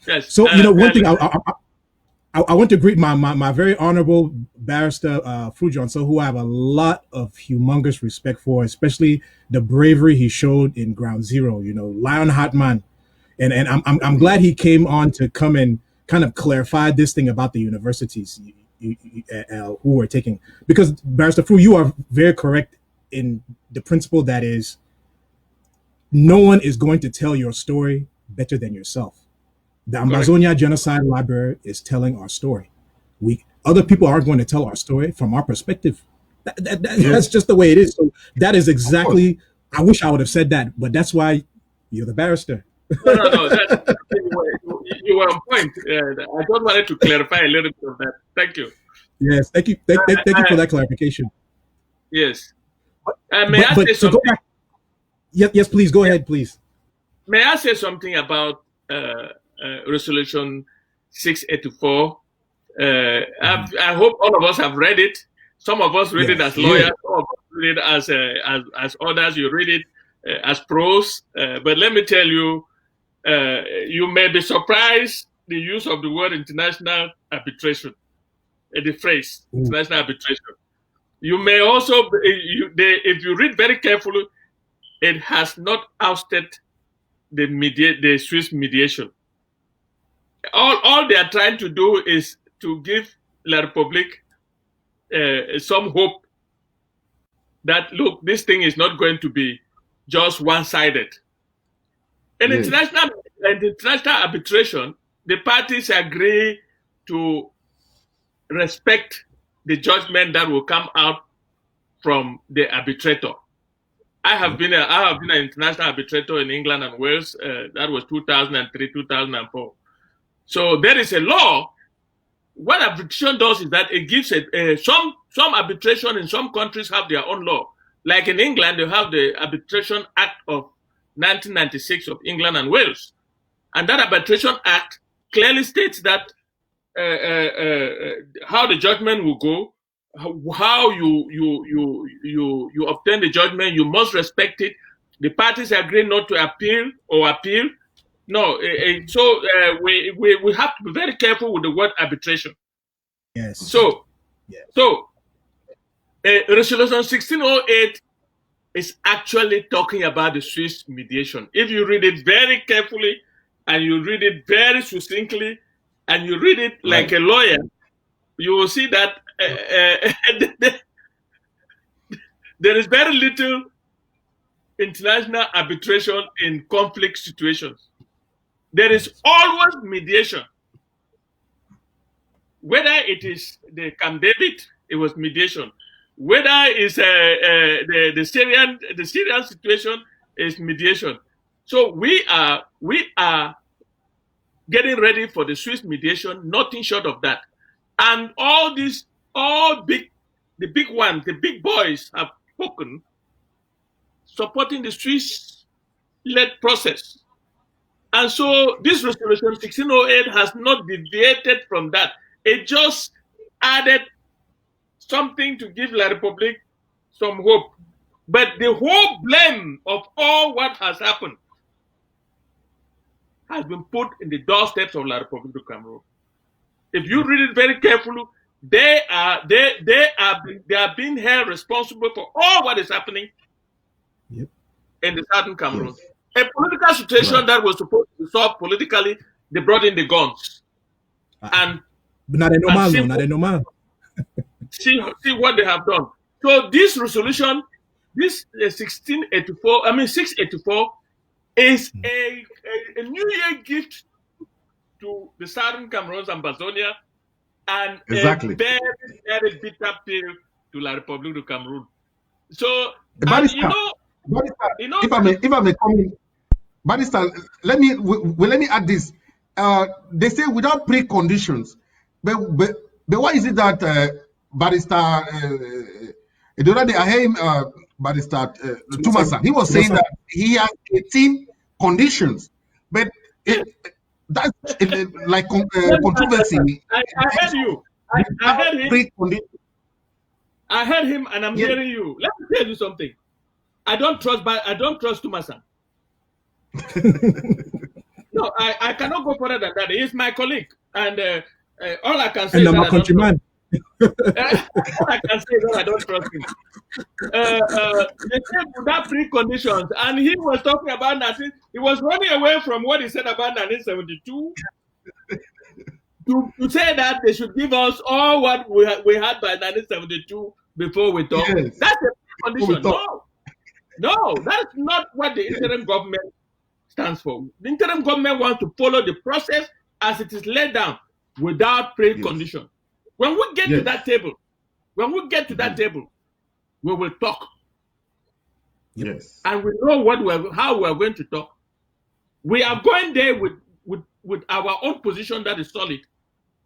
Yes. So one thing I want to greet my very honorable barrister Frujon, so who I have a lot of humongous respect for, especially the bravery he showed in Ground Zero. Lionheart man, and I'm glad he came on to come and kind of clarify this thing about the universities who are taking, because Barrister Fru, you are very correct in the principle that is, no one is going to tell your story better than yourself. The Amazonia Genocide Library is telling our story. Other people aren't going to tell our story from our perspective. That's just the way it is. So that is exactly. I wish I would have said that, but that's why you're the barrister. No. You were on point. I just wanted to clarify a little bit of that. Thank you. Yes, thank you. Thank you for that clarification. Yes. May I say something? Go back. Yes, please go ahead, please. May I say something about Resolution 684? I hope all of us have read it. Some of us read it as lawyers, some of us read it as others. You read it as pros. But let me tell you, you may be surprised the use of the word international arbitration, the phrase international arbitration. You may also, if you read very carefully, it has not ousted the Swiss mediation. All they are trying to do is to give La Republique some hope that, look, this thing is not going to be just one-sided. In international arbitration, the parties agree to respect the judgment that will come out from the arbitrator. I have been an international arbitrator in England and Wales. That was 2003, 2004. So there is a law. What arbitration does is that it gives some arbitration in some countries have their own law. Like in England, they have the Arbitration Act of 1996 of England and Wales, and that Arbitration Act clearly states that how the judgment will go, how you obtain the judgment. You must respect it. The parties agree not to appeal or appeal. No, so we have to be very careful with the word arbitration. Yes. So Resolution 1608 is actually talking about the Swiss mediation. If you read it very carefully and you read it very succinctly and you read it like a lawyer, you will see that there is very little international arbitration in conflict situations. There is always mediation. Whether it is the Camp David, it was mediation. Whether it's the Syrian situation, is mediation. So we are getting ready for the Swiss mediation. Nothing short of that. And the big ones, the big boys have spoken, supporting the Swiss-led process. And so this resolution 1608 has not deviated from that. It just added something to give La Republique some hope. But the whole blame of all what has happened has been put in the doorsteps of La Republique du Cameroon. If you read it very carefully, they are being held responsible for all what is happening in the southern Cameroon. A political situation that was supposed to be solved politically, they brought in the guns. And not a normal. See what they have done. So this resolution, this 684, is a New Year gift to the southern Cameroons and Amazonia, and a very, very bitter pill to La Republique du Cameroon. So, Barrister, if I may come in, Barrister, let me add this. They say without preconditions, but But why is it that Barrister the other day I heard him, Barrister Tumasan, he was saying that he has 18 conditions, but that's like controversy. I heard you. I heard him. I heard him, and I'm hearing you. Let me tell you something. I don't trust Tumasan. No, I cannot go further than that. He's my colleague, and all I can say is that I don't trust him. All I can say is that I don't trust him. They said without preconditions, and he was talking about nothing. He was running away from what he said about 1972 to say that they should give us all what we had by 1972 before we talk. Yes. That's a precondition. No, that's not what the interim government stands for. The interim government wants to follow the process as it is laid down without precondition. Yes. When we get to that table, we will talk. Yes. And we know how we are going to talk. We are going there with our own position that is solid.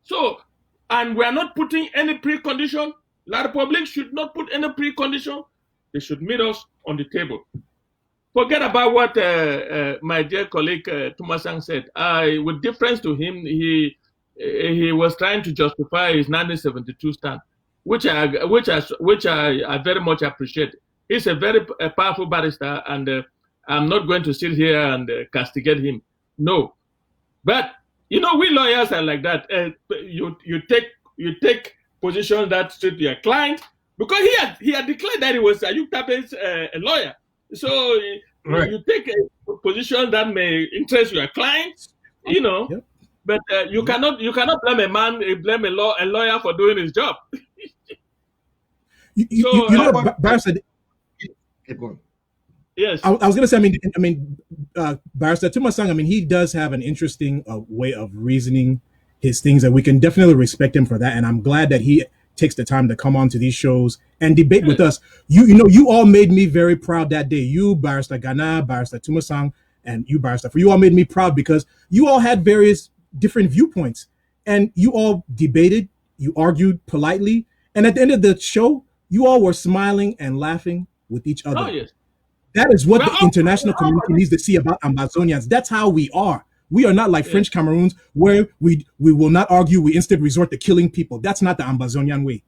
So, and we are not putting any precondition. La Republic should not put any precondition. They should meet us on the table. Forget about what my dear colleague Tumasang said. With difference to him, he was trying to justify his 1972 stand, which I very much appreciate. He's a very powerful barrister, and I'm not going to sit here and castigate him. No, but we lawyers are like that. You take positions that suit your client, because he had declared that he was Ayuk Tape's a lawyer. So you take a position that may interest your client, Yep. But you cannot blame a lawyer for doing his job. Barrister. Yes, I was going to say. I mean, Barrister Tumasang. He does have an interesting way of reasoning his things, and we can definitely respect him for that. And I'm glad that he takes the time to come on to these shows and debate with us. You all made me very proud that day. You, Barrister Ghana, Barrister Tumasang, and you, Barrister, for you all made me proud because you all had various different viewpoints, and you all debated, you argued politely, and at the end of the show, you all were smiling and laughing with each other. Oh, yes. That is what the international community needs to see about Ambazonians. That's how we are. We are not like French Cameroons, where we will not argue, we instead resort to killing people. That's not the Ambazonian way.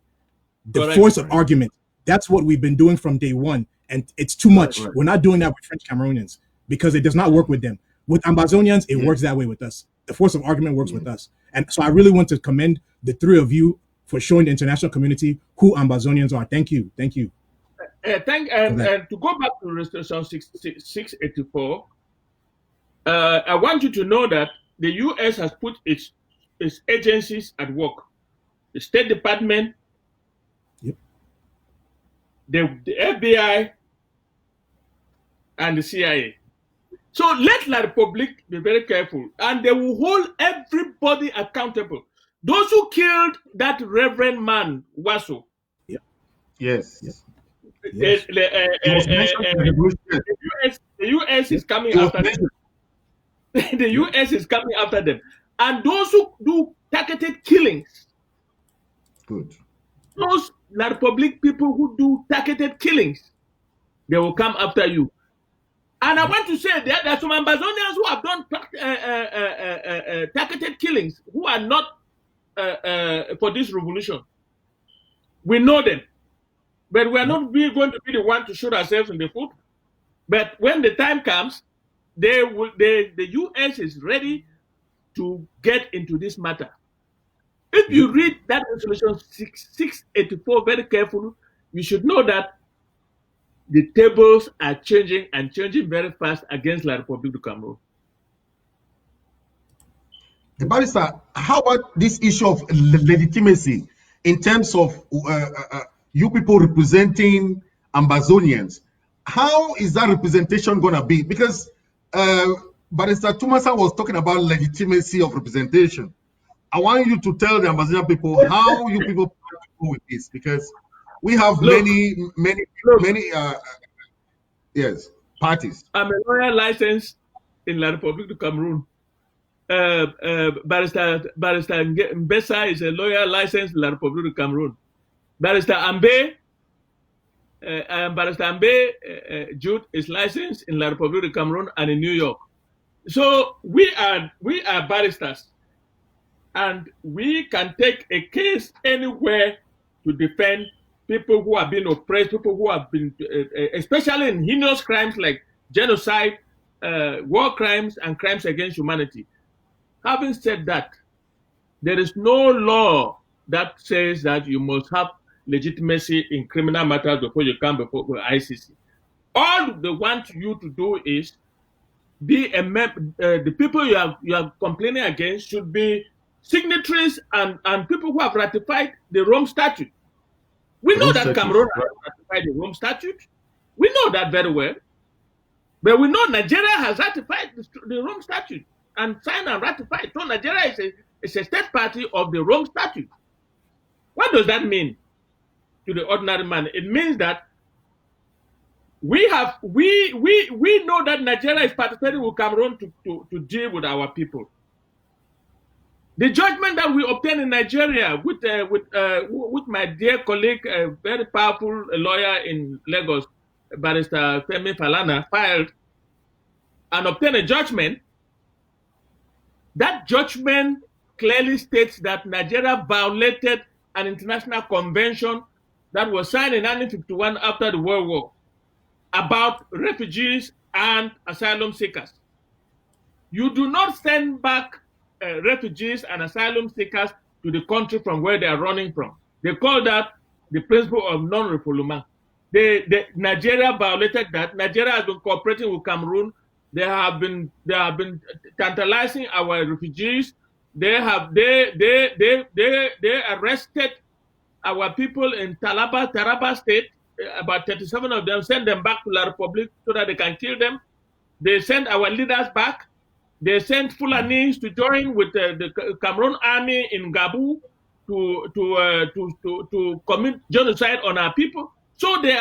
The force of argument, that's what we've been doing from day one, and it's too much. Right. We're not doing that with French Cameroonians because it does not work with them. With Ambazonians, it works that way with us. The force of argument works with us. And so I really want to commend the three of you for showing the international community who Ambazonians are. Thank you. Thank you. And to go back to Resolution 684, I want you to know that the U.S. has put its agencies at work. The State Department, the FBI, and the CIA. So let La Republic be very careful, and they will hold everybody accountable. Those who killed that Reverend man, Waso. Yes. The U.S. is coming after them. The U.S. is coming after them. And those who do targeted killings, those La Republic people who do targeted killings, they will come after you. And I want to say that there are some Ambazonians who have done targeted killings who are not for this revolution. We know them. But we are not going to be the one to shoot ourselves in the foot. But when the time comes, the U.S. is ready to get into this matter. If you read that resolution 684 very carefully, you should know that the tables are changing and changing very fast against La Republique du Cameroon. Barrister, how about this issue of legitimacy in terms of you people representing Ambazonians? How is that representation going to be? Because Barrister Tumasang was talking about legitimacy of representation. I want you to tell the Ambazonian people how you people plan to go with this, because we have many parties. I'm a lawyer licensed in La Republique du Cameroon. Barrister Mbesa is a lawyer licensed in La République du Cameroon. Barrister Ambe, Barrister Ambe Jude is licensed in La République du Cameroon and in New York. So we are barristers, and we can take a case anywhere to defend people who have been oppressed, people who have been, especially in heinous crimes like genocide, war crimes, and crimes against humanity. Having said that, there is no law that says that you must have legitimacy in criminal matters before you come before the ICC. All they want you to do is be a member. The people you are complaining against should be signatories and people who have ratified the Rome Statute. We know that Cameroon has ratified the Rome Statute. We know that very well. But we know Nigeria has ratified the Rome Statute and signed and ratified. So Nigeria is a state party of the Rome Statute. What does that mean to the ordinary man? It means that we know that Nigeria is participating with Cameroon to deal with our people. The judgment that we obtained in Nigeria with my dear colleague, a very powerful lawyer in Lagos, Barrister Femi Falana, filed and obtained a judgment. That judgment clearly states that Nigeria violated an international convention that was signed in 1951 after the World War about refugees and asylum seekers. You do not send back refugees and asylum seekers to the country from where they are running from. They call that the principle of non-refoulement. Nigeria violated that. Nigeria has been cooperating with Cameroon. They have been tantalizing our refugees. They arrested our people in Taraba State. About 37 of them, send them back to La Republique so that they can kill them. They sent our leaders back. They sent Fulanis to join with the Cameroon army in Gabu to commit genocide on our people. So they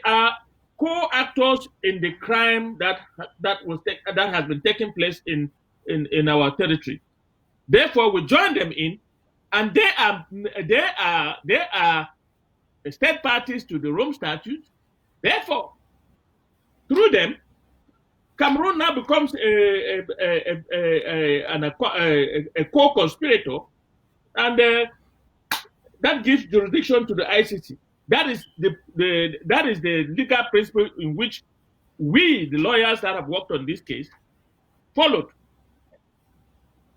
are co-actors in the crime that has been taking place in our territory. Therefore, we join them in, and they are state parties to the Rome Statute. Therefore, through them, Cameroon now becomes a co-conspirator, and that gives jurisdiction to the ICC. That is the legal principle in which we, the lawyers that have worked on this case, followed.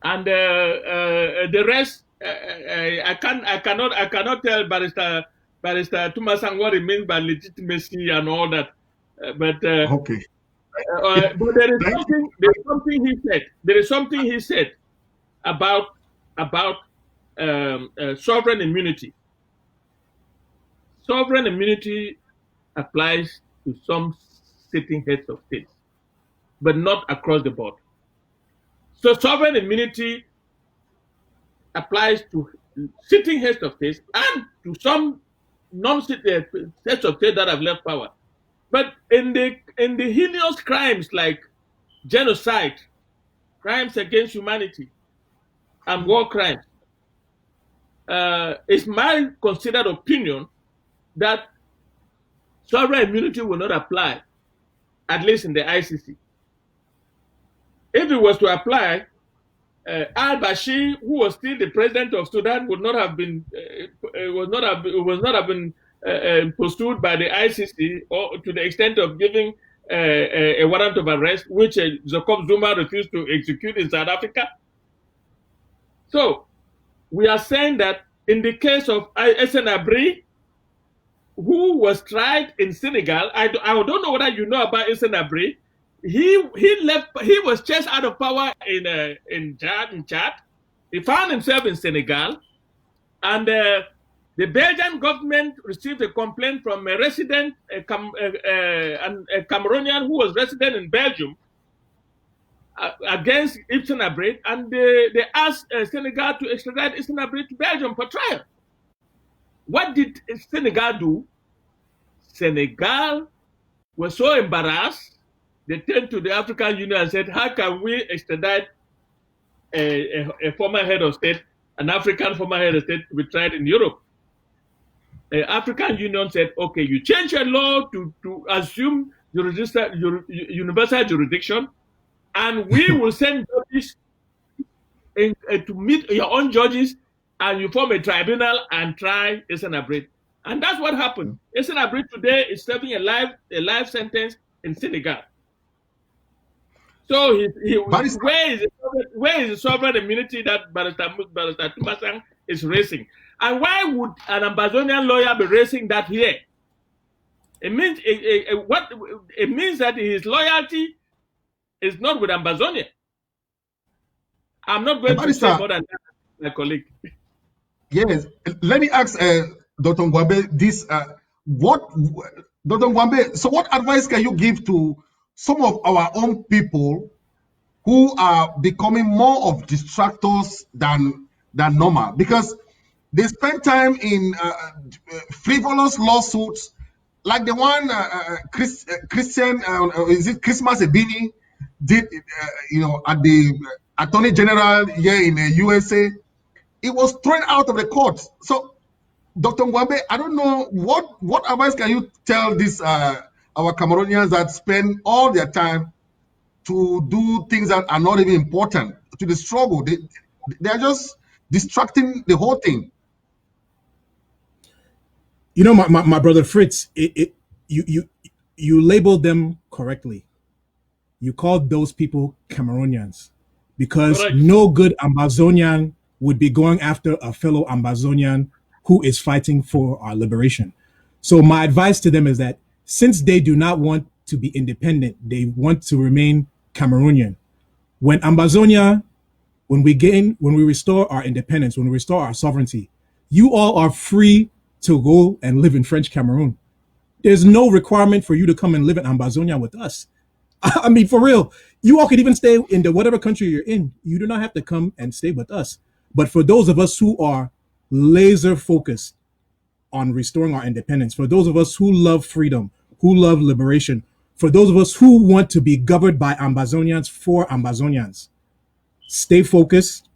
And the rest, I cannot tell Barrister Tumasang what it means by legitimacy and all that. But okay. But there is something he said. There is something he said about sovereign immunity. Sovereign immunity applies to some sitting heads of states, but not across the board. So sovereign immunity applies to sitting heads of states and to some non-sitting heads of states that have left power. But in the heinous crimes like genocide, crimes against humanity, and war crimes, it's my considered opinion that sovereign immunity will not apply, at least in the ICC. If it was to apply, al-Bashir, who was still the president of Sudan, would not have been pursued by the ICC, or to the extent of giving a warrant of arrest, which Jacob Zuma refused to execute in South Africa. So we are saying that in the case of Essenabri, who was tried in Senegal, I don't know whether you know about Essenabri. He was chased out of power in Chad. He found himself in Senegal, and the Belgian government received a complaint from a resident, a Cameroonian who was resident in Belgium, against Ibsen Abrid, and they asked Senegal to extradite Ibsen Abrid to Belgium for trial. What did Senegal do? Senegal was so embarrassed, they turned to the African Union and said, how can we extradite a former head of state, an African former head of state, to be tried in Europe. The African Union said, okay, you change your law to assume universal jurisdiction, and we will send judges to meet your own judges, and you form a tribunal and try Esen Abrid. And that's what happened. Esen Abrid today is serving a life sentence in Senegal. So where is the sovereign immunity that Barrister Tumasang is raising? And why would an Ambazonian lawyer be raising that here? It means that his loyalty is not with Ambazonia. I'm not going to say more than that, my colleague. Yes, let me ask Dr. Ngwambe this: Dr. Ngwambe, so what advice can you give to some of our own people who are becoming more of distractors than normal, because they spend time in frivolous lawsuits like the one Christian is it Christmas Ebini did at the Attorney General here in the USA. It was thrown out of the court. So Dr. Ngwambe, I don't know what advice can you tell these our Cameroonians that spend all their time to do things that are not even important to the struggle. They are just distracting the whole thing. You know, my brother Fritz, you labeled them correctly. You called those people Cameroonians because no good Ambazonian would be going after a fellow Ambazonian who is fighting for our liberation. So my advice to them is that since they do not want to be independent, they want to remain Cameroonian. When Ambazonia, when we restore our independence, when we restore our sovereignty, you all are free to go and live in French Cameroon. There's no requirement for you to come and live in Ambazonia with us. I mean, for real, you all could even stay in whatever country you're in. You do not have to come and stay with us. But for those of us who are laser focused on restoring our independence, for those of us who love freedom, who love liberation, for those of us who want to be governed by Ambazonians for Ambazonians, stay focused,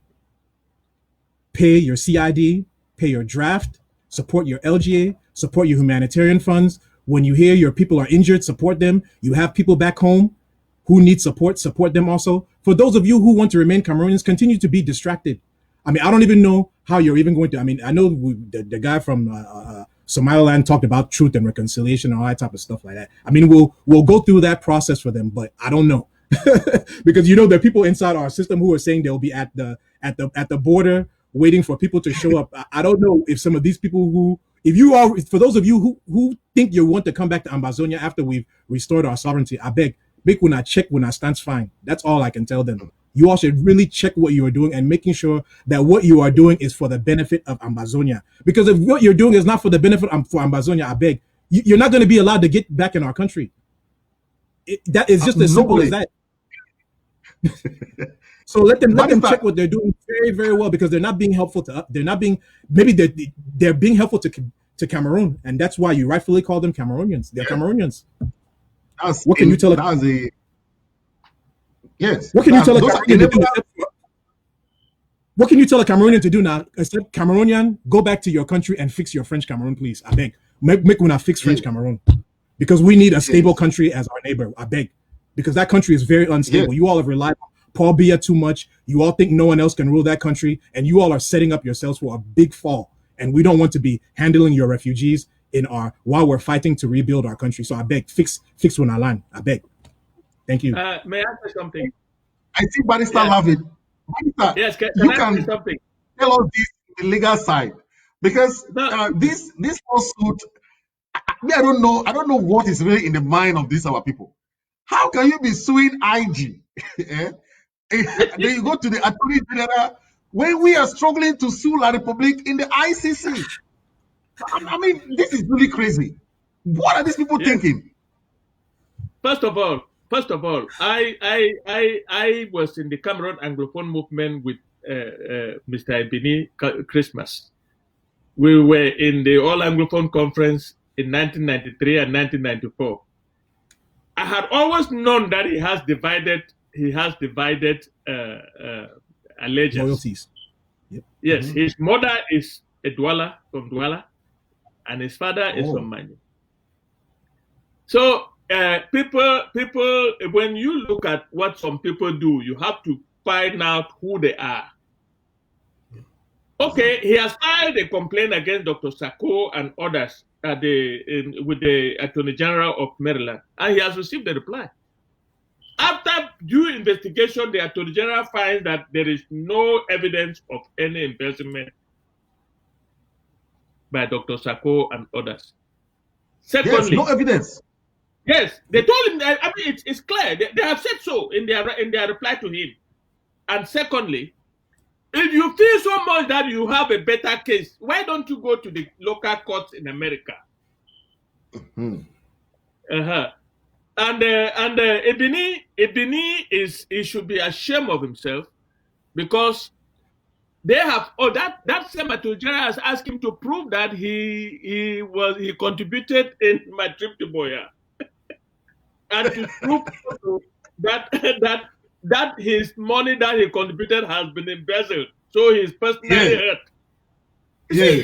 pay your CID, pay your draft, support your LGA, support your humanitarian funds. When you hear your people are injured, support them. You have people back home who need support them also. For those of you who want to remain Cameroonians, continue to be distracted. I mean, I don't even know how you're even going to, I mean, I know the guy from Somaliland talked about truth and reconciliation and all that type of stuff like that. I mean, we'll go through that process for them, but I don't know. Because there are people inside our system who are saying they'll be at the border waiting for people to show up. I don't know if some of these people for those of you who think you want to come back to Ambazonia after we've restored our sovereignty, I beg, make when I check when I stands fine. That's all I can tell them. You all should really check what you are doing and making sure that what you are doing is for the benefit of Ambazonia. Because if what you're doing is not for the benefit for Ambazonia, I beg, you're not going to be allowed to get back in our country. That is just as simple as that. So let them check what they're doing very, very well, because they're not being helpful to us. They're being helpful to Cameroon, and that's why you rightfully call them Cameroonians. They're Cameroonians. What can you tell us? Yes. What can you tell a Cameroonian to do? What can you tell a Cameroonian to do now? Except Cameroonian, go back to your country and fix your French Cameroon, please. I beg. Make when I fix French Cameroon, because we need a stable country as our neighbor. I beg, because that country is very unstable. You all have relied on Paul Biya too much. You all think no one else can rule that country, and you all are setting up yourselves for a big fall. And we don't want to be handling your refugees while we're fighting to rebuild our country. So I beg, fix Wunalan. I beg. Thank you. May I say something? I think Barrister love it. Barrister, yes, can you I can say something? Tell us this the legal side, because this lawsuit, I don't know what is really in the mind of these our people. How can you be suing IG? Then you go to the Attorney General when we are struggling to sue La Republique in the ICC. I mean, this is really crazy. What are these people thinking? First of all, I was in the Cameroon Anglophone movement with Mr. Ebini Christmas. We were in the All Anglophone Conference in 1993 and 1994. I had always known that he has divided allegiance. Loyalties. Yep. Yes, his mother is a Douala from Douala, and his father is from Mani. So people, when you look at what some people do, you have to find out who they are. Okay, he has filed a complaint against Dr. Sako and others with the Attorney General of Maryland, and he has received a reply. After due investigation, the Attorney General finds that there is no evidence of any embezzlement by Dr. Sako and others. Secondly, yes, no evidence. Yes, they told him that. I mean, it's clear. They have said so in their reply to him. And secondly, if you feel so much that you have a better case, why don't you go to the local courts in America? And Ebini he should be ashamed of himself, because they have that same Attorney General has asked him to prove that he contributed in my trip to Boya, and to prove that his money that he contributed has been embezzled, so he's personally hurt. See,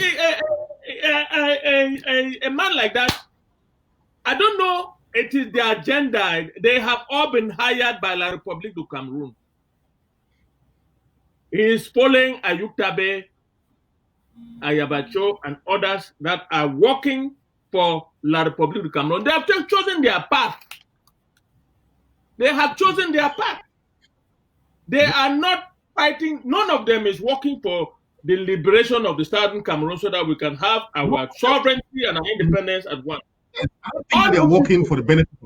a man like that, I don't know. It is the agenda. They have all been hired by La République du Cameroon. He is following Ayuktabe, Ayabacho, and others that are working for La République du Cameroon. They have just chosen their path. They have chosen their path. They are not fighting. None of them is working for the liberation of the Southern Cameroon so that we can have our sovereignty and our independence at once. I don't think they're working for the benefit.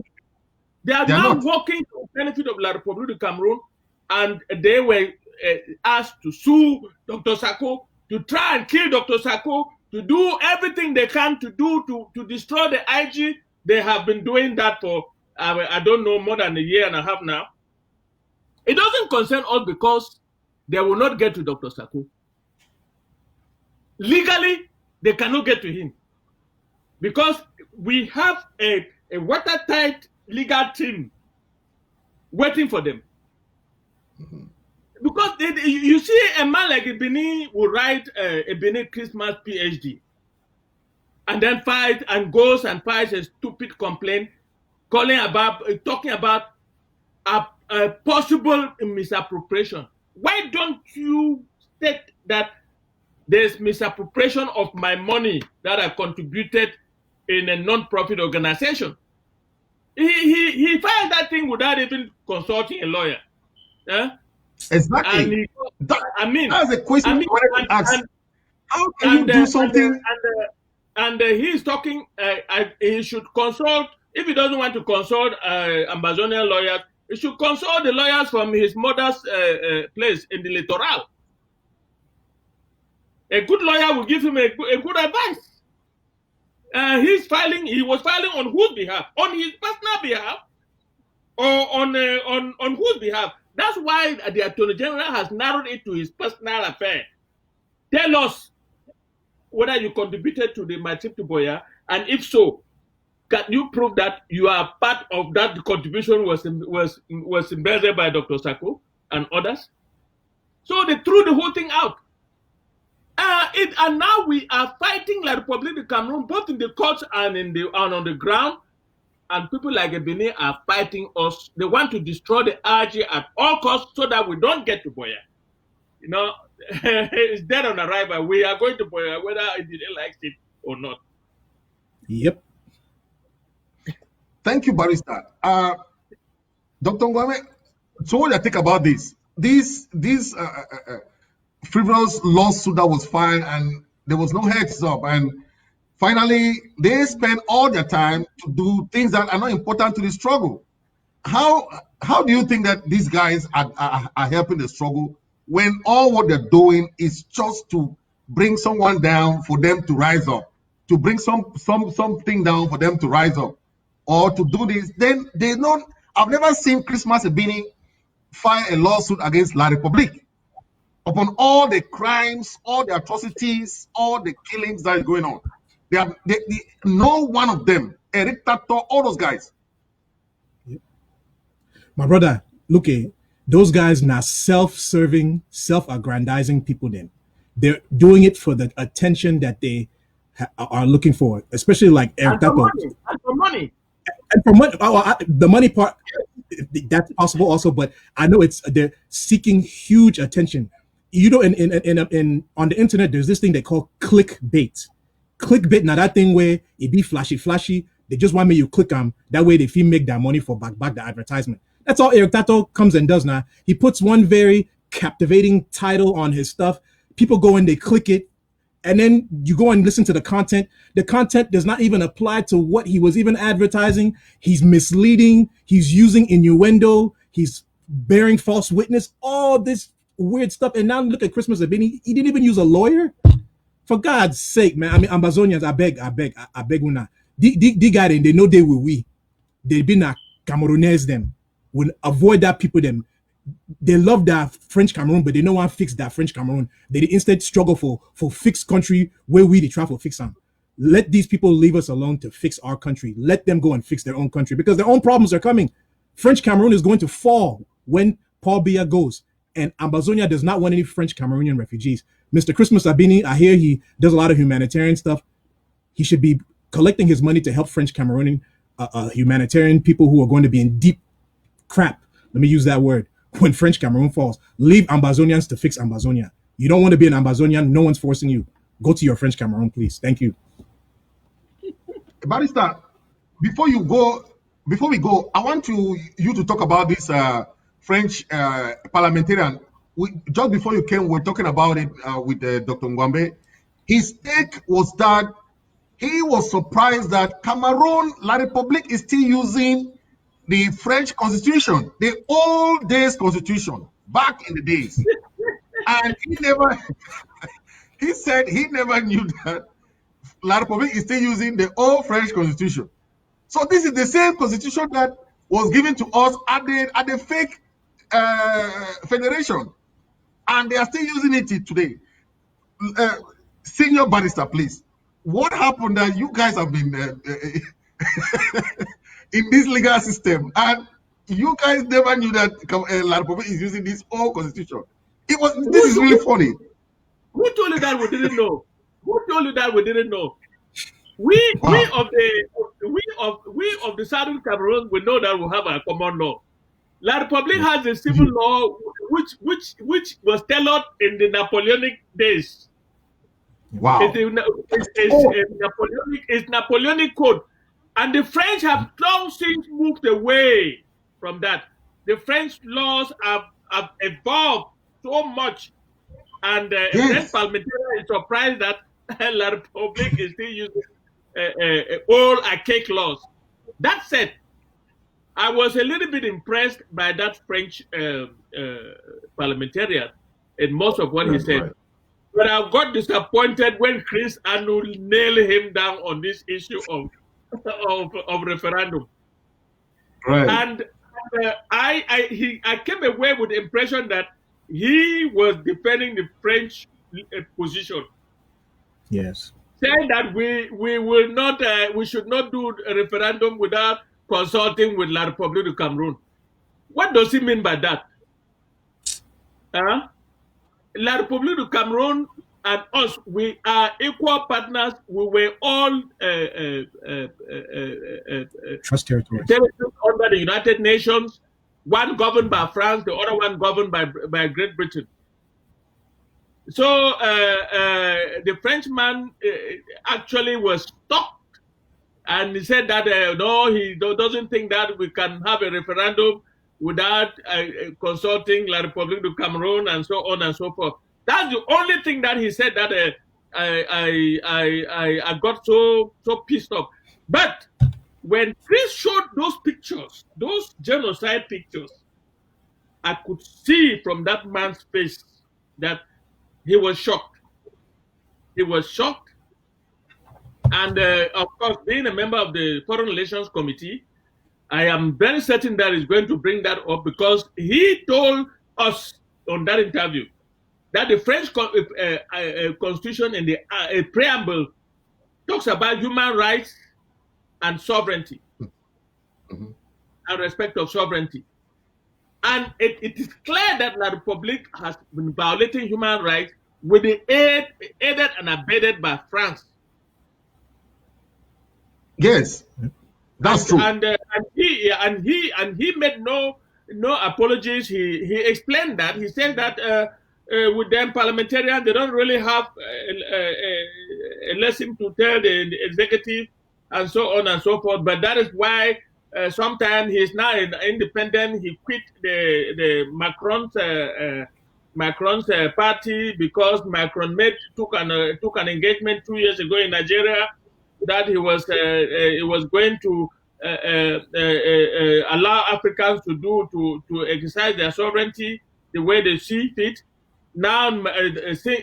They are now working for the benefit of La République du Cameroon, and they were asked to sue Dr. Sako, to try and kill Dr. Sako, to do everything they can to destroy the IG. They have been doing that for, I don't know, more than a year and a half now. It doesn't concern us because they will not get to Dr. Sako. Legally, they cannot get to him, because we have a watertight legal team waiting for them. Because you see, a man like Ebini will write Ebini Christmas PhD, and then fight and goes and files a stupid complaint talking about a possible misappropriation. Why don't you state that there's misappropriation of my money that I contributed in a non-profit organization? He filed that thing without even consulting a lawyer. Exactly. That's a question I ask. How can you do something? And he's talking. He should consult. If he doesn't want to consult Amazonian lawyers, he should consult the lawyers from his mother's place in the littoral. A good lawyer will give him a good advice. He was filing on whose behalf? On his personal behalf, or on whose behalf? That's why the Attorney General has narrowed it to his personal affair. Tell us whether you contributed to the my trip to Boya, and if so, can you prove that you are part of that contribution was embezzled by Dr. Sako and others? So they threw the whole thing out. And now we are fighting La République du Cameroon, both in the courts and on the ground. And people like Ebini are fighting us. They want to destroy the RG at all costs so that we don't get to Boya. You know, it's dead on arrival. We are going to Boya whether he likes it or not. Yep. Thank you, Barrister. Dr. Ngwame, so what do you think about this? This frivolous lawsuit that was filed, and there was no heads up, and finally they spend all their time to do things that are not important to the struggle. How do you think that these guys are helping the struggle when all what they're doing is just to bring someone down for them to rise up, to bring something down for them to rise up, or to do this? Then they don't. I've never seen Christmas Ebini file a lawsuit against La République upon all the crimes, all the atrocities, all the killings that is going on. No one of them, Eric Tato, all those guys. My brother, look, Those guys now self-serving, self-aggrandizing people. Then they're doing it for the attention that they are looking for, especially like Eric And for Tapo. money. And for money. And for money, the money part, that's possible also. But I know they're seeking huge attention. You know, in on the internet, there's this thing they call clickbait. Clickbait, now that thing where it be flashy. They just want me you click them. That way they feel make their money for back the advertisement. That's all Eric Tato comes and does now. He puts one very captivating title on his stuff. People go and they click it, and then you go and listen to the content. The content does not even apply to what he was even advertising. He's misleading. He's using innuendo. He's bearing false witness. All this weird stuff. And now look at Christmas Abini. He didn't even use a lawyer. For God's sake, man. I mean, Ambazonians, I beg una. The guy, they know they will we. They be na Cameroonese them. Will avoid that people them. They love that French Cameroon, but they don't want to fix that French Cameroon. They instead struggle for fixed country where we they try to fix them. Let these people leave us alone to fix our country. Let them go and fix their own country because their own problems are coming. French Cameroon is going to fall when Paul Biya goes. And Ambazonia does not want any French Cameroonian refugees. Mr. Christmas Abini, I hear he does a lot of humanitarian stuff. He should be collecting his money to help French Cameroonian humanitarian people who are going to be in deep crap. Let me use that word. When French Cameroon falls, leave Ambazonians to fix Ambazonia. You don't want to be an Ambazonian. No one's forcing you. Go to your French Cameroon, please. Thank you. Barrister, before we go, I want you to talk about this French parliamentarian. Just before you came, we were talking about it with Dr. Ngwambe. His take was that he was surprised that Cameroon, La République, is still using the French constitution, the old days constitution, back in the days. And he said he never knew that La République is still using the old French constitution. So this is the same constitution that was given to us at the fake federation. And they are still using it today. Senior barrister, please. What happened that you guys have been in this legal system and you guys never knew that La République is using this old constitution? This is really funny. Who told you that we didn't know? Who told you that we didn't know? We of the Southern Cameroon, we know that we have a common law. La République has a civil law which was tailored in the Napoleonic days. Wow. It's Napoleonic code. And the French have long since moved away from that. The French laws have evolved so much. And French parliamentarian is surprised that La République is still using old archaic laws. That said, I was a little bit impressed by that French parliamentarian and most of what he said. Right. But I got disappointed when Chris Anu nailed him down on this issue of referendum. Right. And I came away with the impression that he was defending the French position. Yes. Saying that we should not do a referendum without consulting with La République du Cameroon. What does he mean by that? La République du Cameroon and us, we are equal partners. We were all trust territories under the United Nations. One governed by France, the other one governed by Great Britain. So the Frenchman actually was stopped, and he said that no, he doesn't think that we can have a referendum without consulting La République du Cameroon and so on and so forth. That's the only thing that he said that I got so pissed off. But when Chris showed those pictures, those genocide pictures, I could see from that man's face that he was shocked. He was shocked. And of course, being a member of the Foreign Relations Committee, I am very certain that he's going to bring that up because he told us on that interview that the French Constitution in the preamble talks about human rights and sovereignty and respect of sovereignty. And it is clear that La Republique has been violating human rights with the aided and abetted by France. Yes, that's true. He made no apologies. He explained that. He said that with them parliamentarians, they don't really have a lesson to tell the executive and so on and so forth. But that is why sometimes he's now independent. He quit the Macron's party because Macron took an engagement 2 years ago in Nigeria that he was going to allow Africans to exercise their sovereignty the way they see fit. Now,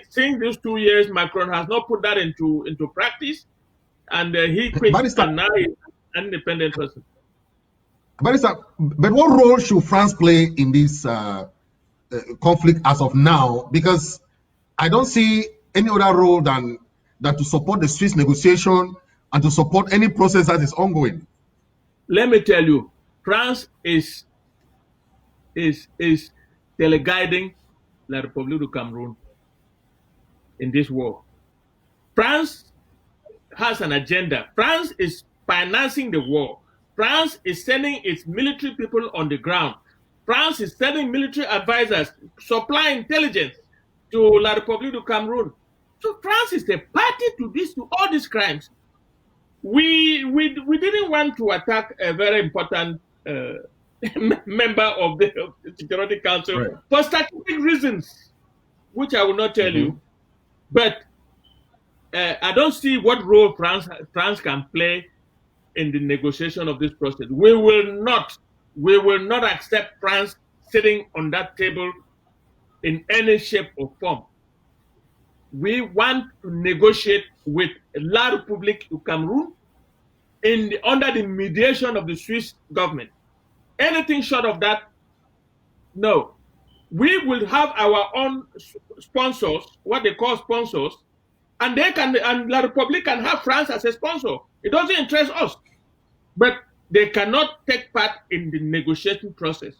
seeing these 2 years, Macron has not put that into practice, and he quit, Barrister, and now he's an independent person. Barrister, but what role should France play in this conflict as of now? Because I don't see any other role than to support the Swiss negotiation and to support any process that is ongoing. Let me tell you, France is teleguiding La République du Cameroon in this war. France has an agenda. France is financing the war. France is sending its military people on the ground. France is sending military advisors, supply intelligence to La République du Cameroon. So France is a party to all these crimes. We didn't want to attack a very important member of the Security Council Right. for strategic reasons, which I will not tell you. But I don't see what role France can play in the negotiation of this process. We will not accept France sitting on that table in any shape or form. We want to negotiate with La République du Cameroon under the mediation of the Swiss government. Anything short of that, no. We will have our own sponsors, what they call sponsors, and La République can have France as a sponsor. It doesn't interest us, but they cannot take part in the negotiating process.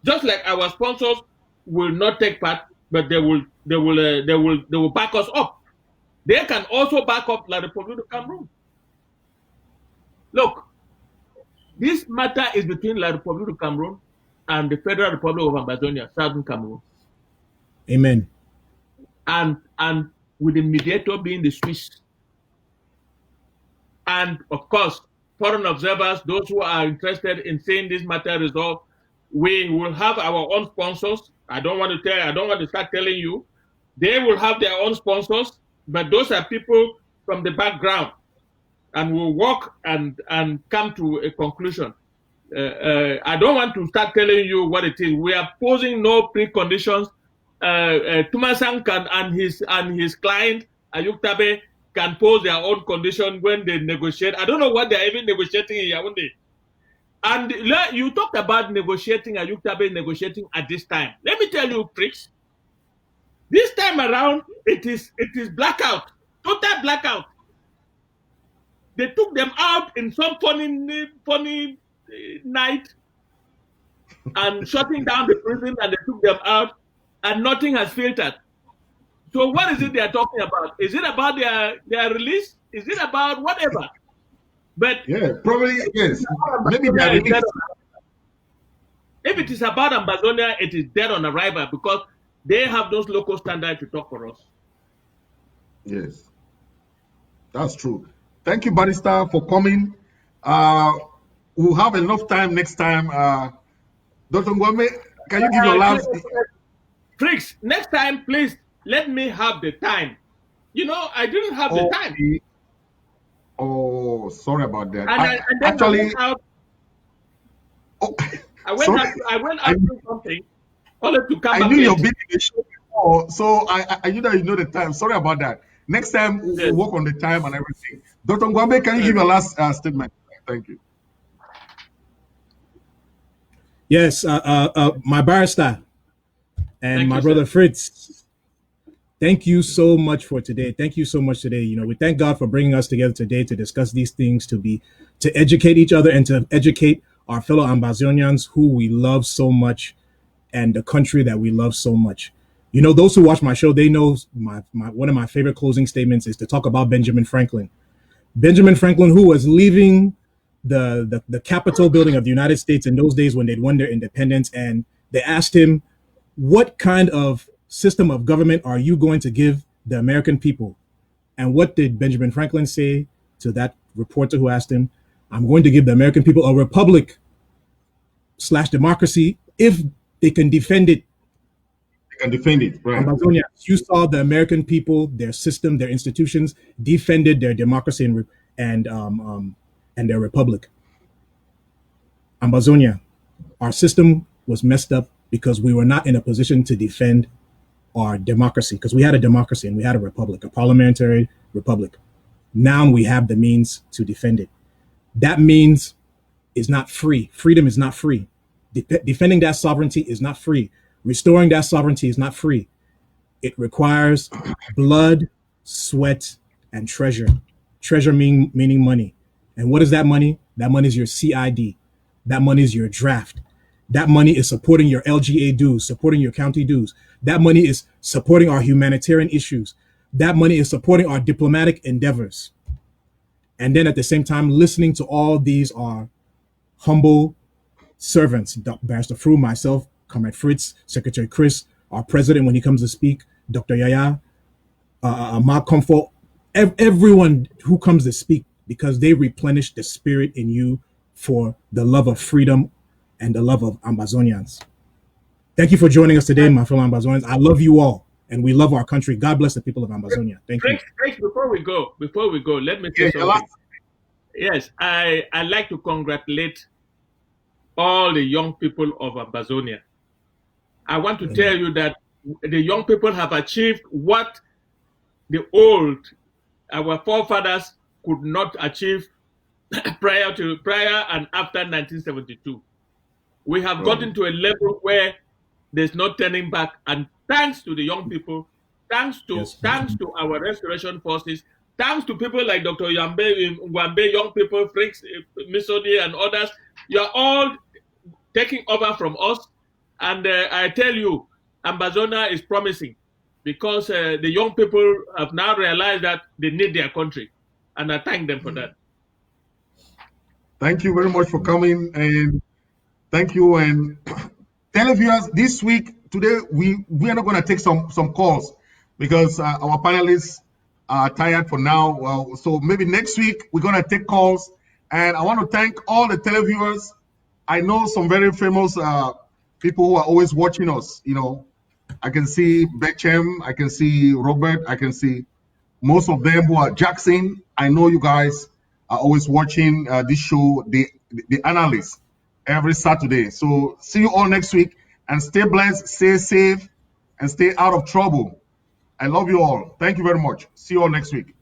Just like our sponsors will not take part, but they will back us up. They can also back up La République du Cameroon. Look, this matter is between La République du Cameroon and the Federal Republic of Ambazonia, Southern Cameroon. Amen. And with the mediator being the Swiss. And of course, foreign observers, those who are interested in seeing this matter resolved, we will have our own sponsors. I don't want to start telling you. They will have their own sponsors, but those are people from the background, and will work and come to a conclusion. I don't want to start telling you what it is. We are posing no preconditions. Tumasang and his client Ayuktabe can pose their own condition when they negotiate. I don't know what they're even negotiating in Yaoundé. And you talked about negotiating negotiating at this time. Let me tell you, tricks. This time around, it is blackout, total blackout. They took them out in some funny night and shutting down the prison, and they took them out, and nothing has filtered. So what is it they are talking about? Is it about their release? Is it about whatever? But yeah, probably yes. Maybe they are released. If it is about Ambazonia, it is dead on arrival because they have those local standards to talk for us. Yes, that's true. Thank you, Barrister, for coming. We'll have enough time next time. Dr. Ngwame, can you give your last? Tricks, next time, please let me have the time. You know, I didn't have the time. Oh, sorry about that. And then actually, I went out to do something. Only to come I knew you're being in the show before, so I knew that you know the time. Sorry about that. Next time we'll work on the time and everything. Dr. Ngwame, can you give your last statement? Thank you. Yes, my barrister and my brother Fritz. Thank you so much for today. Thank you so much today. You know, we thank God for bringing us together today to discuss these things, to educate each other and to educate our fellow Ambazonians who we love so much. and the country that we love so much. You know, those who watch my show, they know my one of my favorite closing statements is to talk about Benjamin Franklin. Benjamin Franklin, who was leaving the Capitol building of the United States in those days when they'd won their independence, and they asked him, what kind of system of government are you going to give the American people? And what did Benjamin Franklin say to that reporter who asked him? I'm going to give the American people a republic / democracy if they can defend it. They can defend it, right? Amazonia, you saw the American people, their system, their institutions defended their democracy and their republic. Amazonia, our system was messed up because we were not in a position to defend our democracy, because we had a democracy and we had a republic, a parliamentary republic. Now we have the means to defend it. That means is not free. Freedom is not free. Defending that sovereignty is not free. Restoring that sovereignty is not free. It requires blood, sweat, and treasure. Treasure meaning money. And what is that money? That money is your CID. That money is your draft. That money is supporting your LGA dues, supporting your county dues. That money is supporting our humanitarian issues. That money is supporting our diplomatic endeavors. And then at the same time, listening to all these are humble servants, Barrister Fru, myself, Comrade Fritz, Secretary Chris, our president when he comes to speak, Dr. Yaya, Mark Comfort, everyone who comes to speak, because they replenish the spirit in you for the love of freedom and the love of Ambazonians. Thank you for joining us today, my fellow Ambazonians. I love you all, and we love our country. God bless the people of Ambazonia. Thank you. Before we go, let me say something. Yes, I'd like to congratulate all the young people of Ambazonia. I want to tell you that the young people have achieved what our forefathers could not achieve prior and after 1972. We have gotten to a level where there's no turning back, and thanks to the young people, thanks to our restoration forces, thanks to people like Dr. Nwambe, young people, Fritz, Misodi, and others, you're all taking over from us. And I tell you, Ambazonia is promising, because the young people have now realized that they need their country, and I thank them for that. Thank you very much for coming, and thank you. And televiewers, this week, today, we are not going to take some calls because our panelists are tired for now. Well, so maybe next week we're going to take calls. And I want to thank all the televiewers. I know some very famous people who are always watching us. You know, I can see Beckham, I can see Robert, I can see most of them who are Jackson. I know you guys are always watching this show, the analysts, every Saturday. So see you all next week, and stay blessed, stay safe, and stay out of trouble. I love you all. Thank you very much. See you all next week.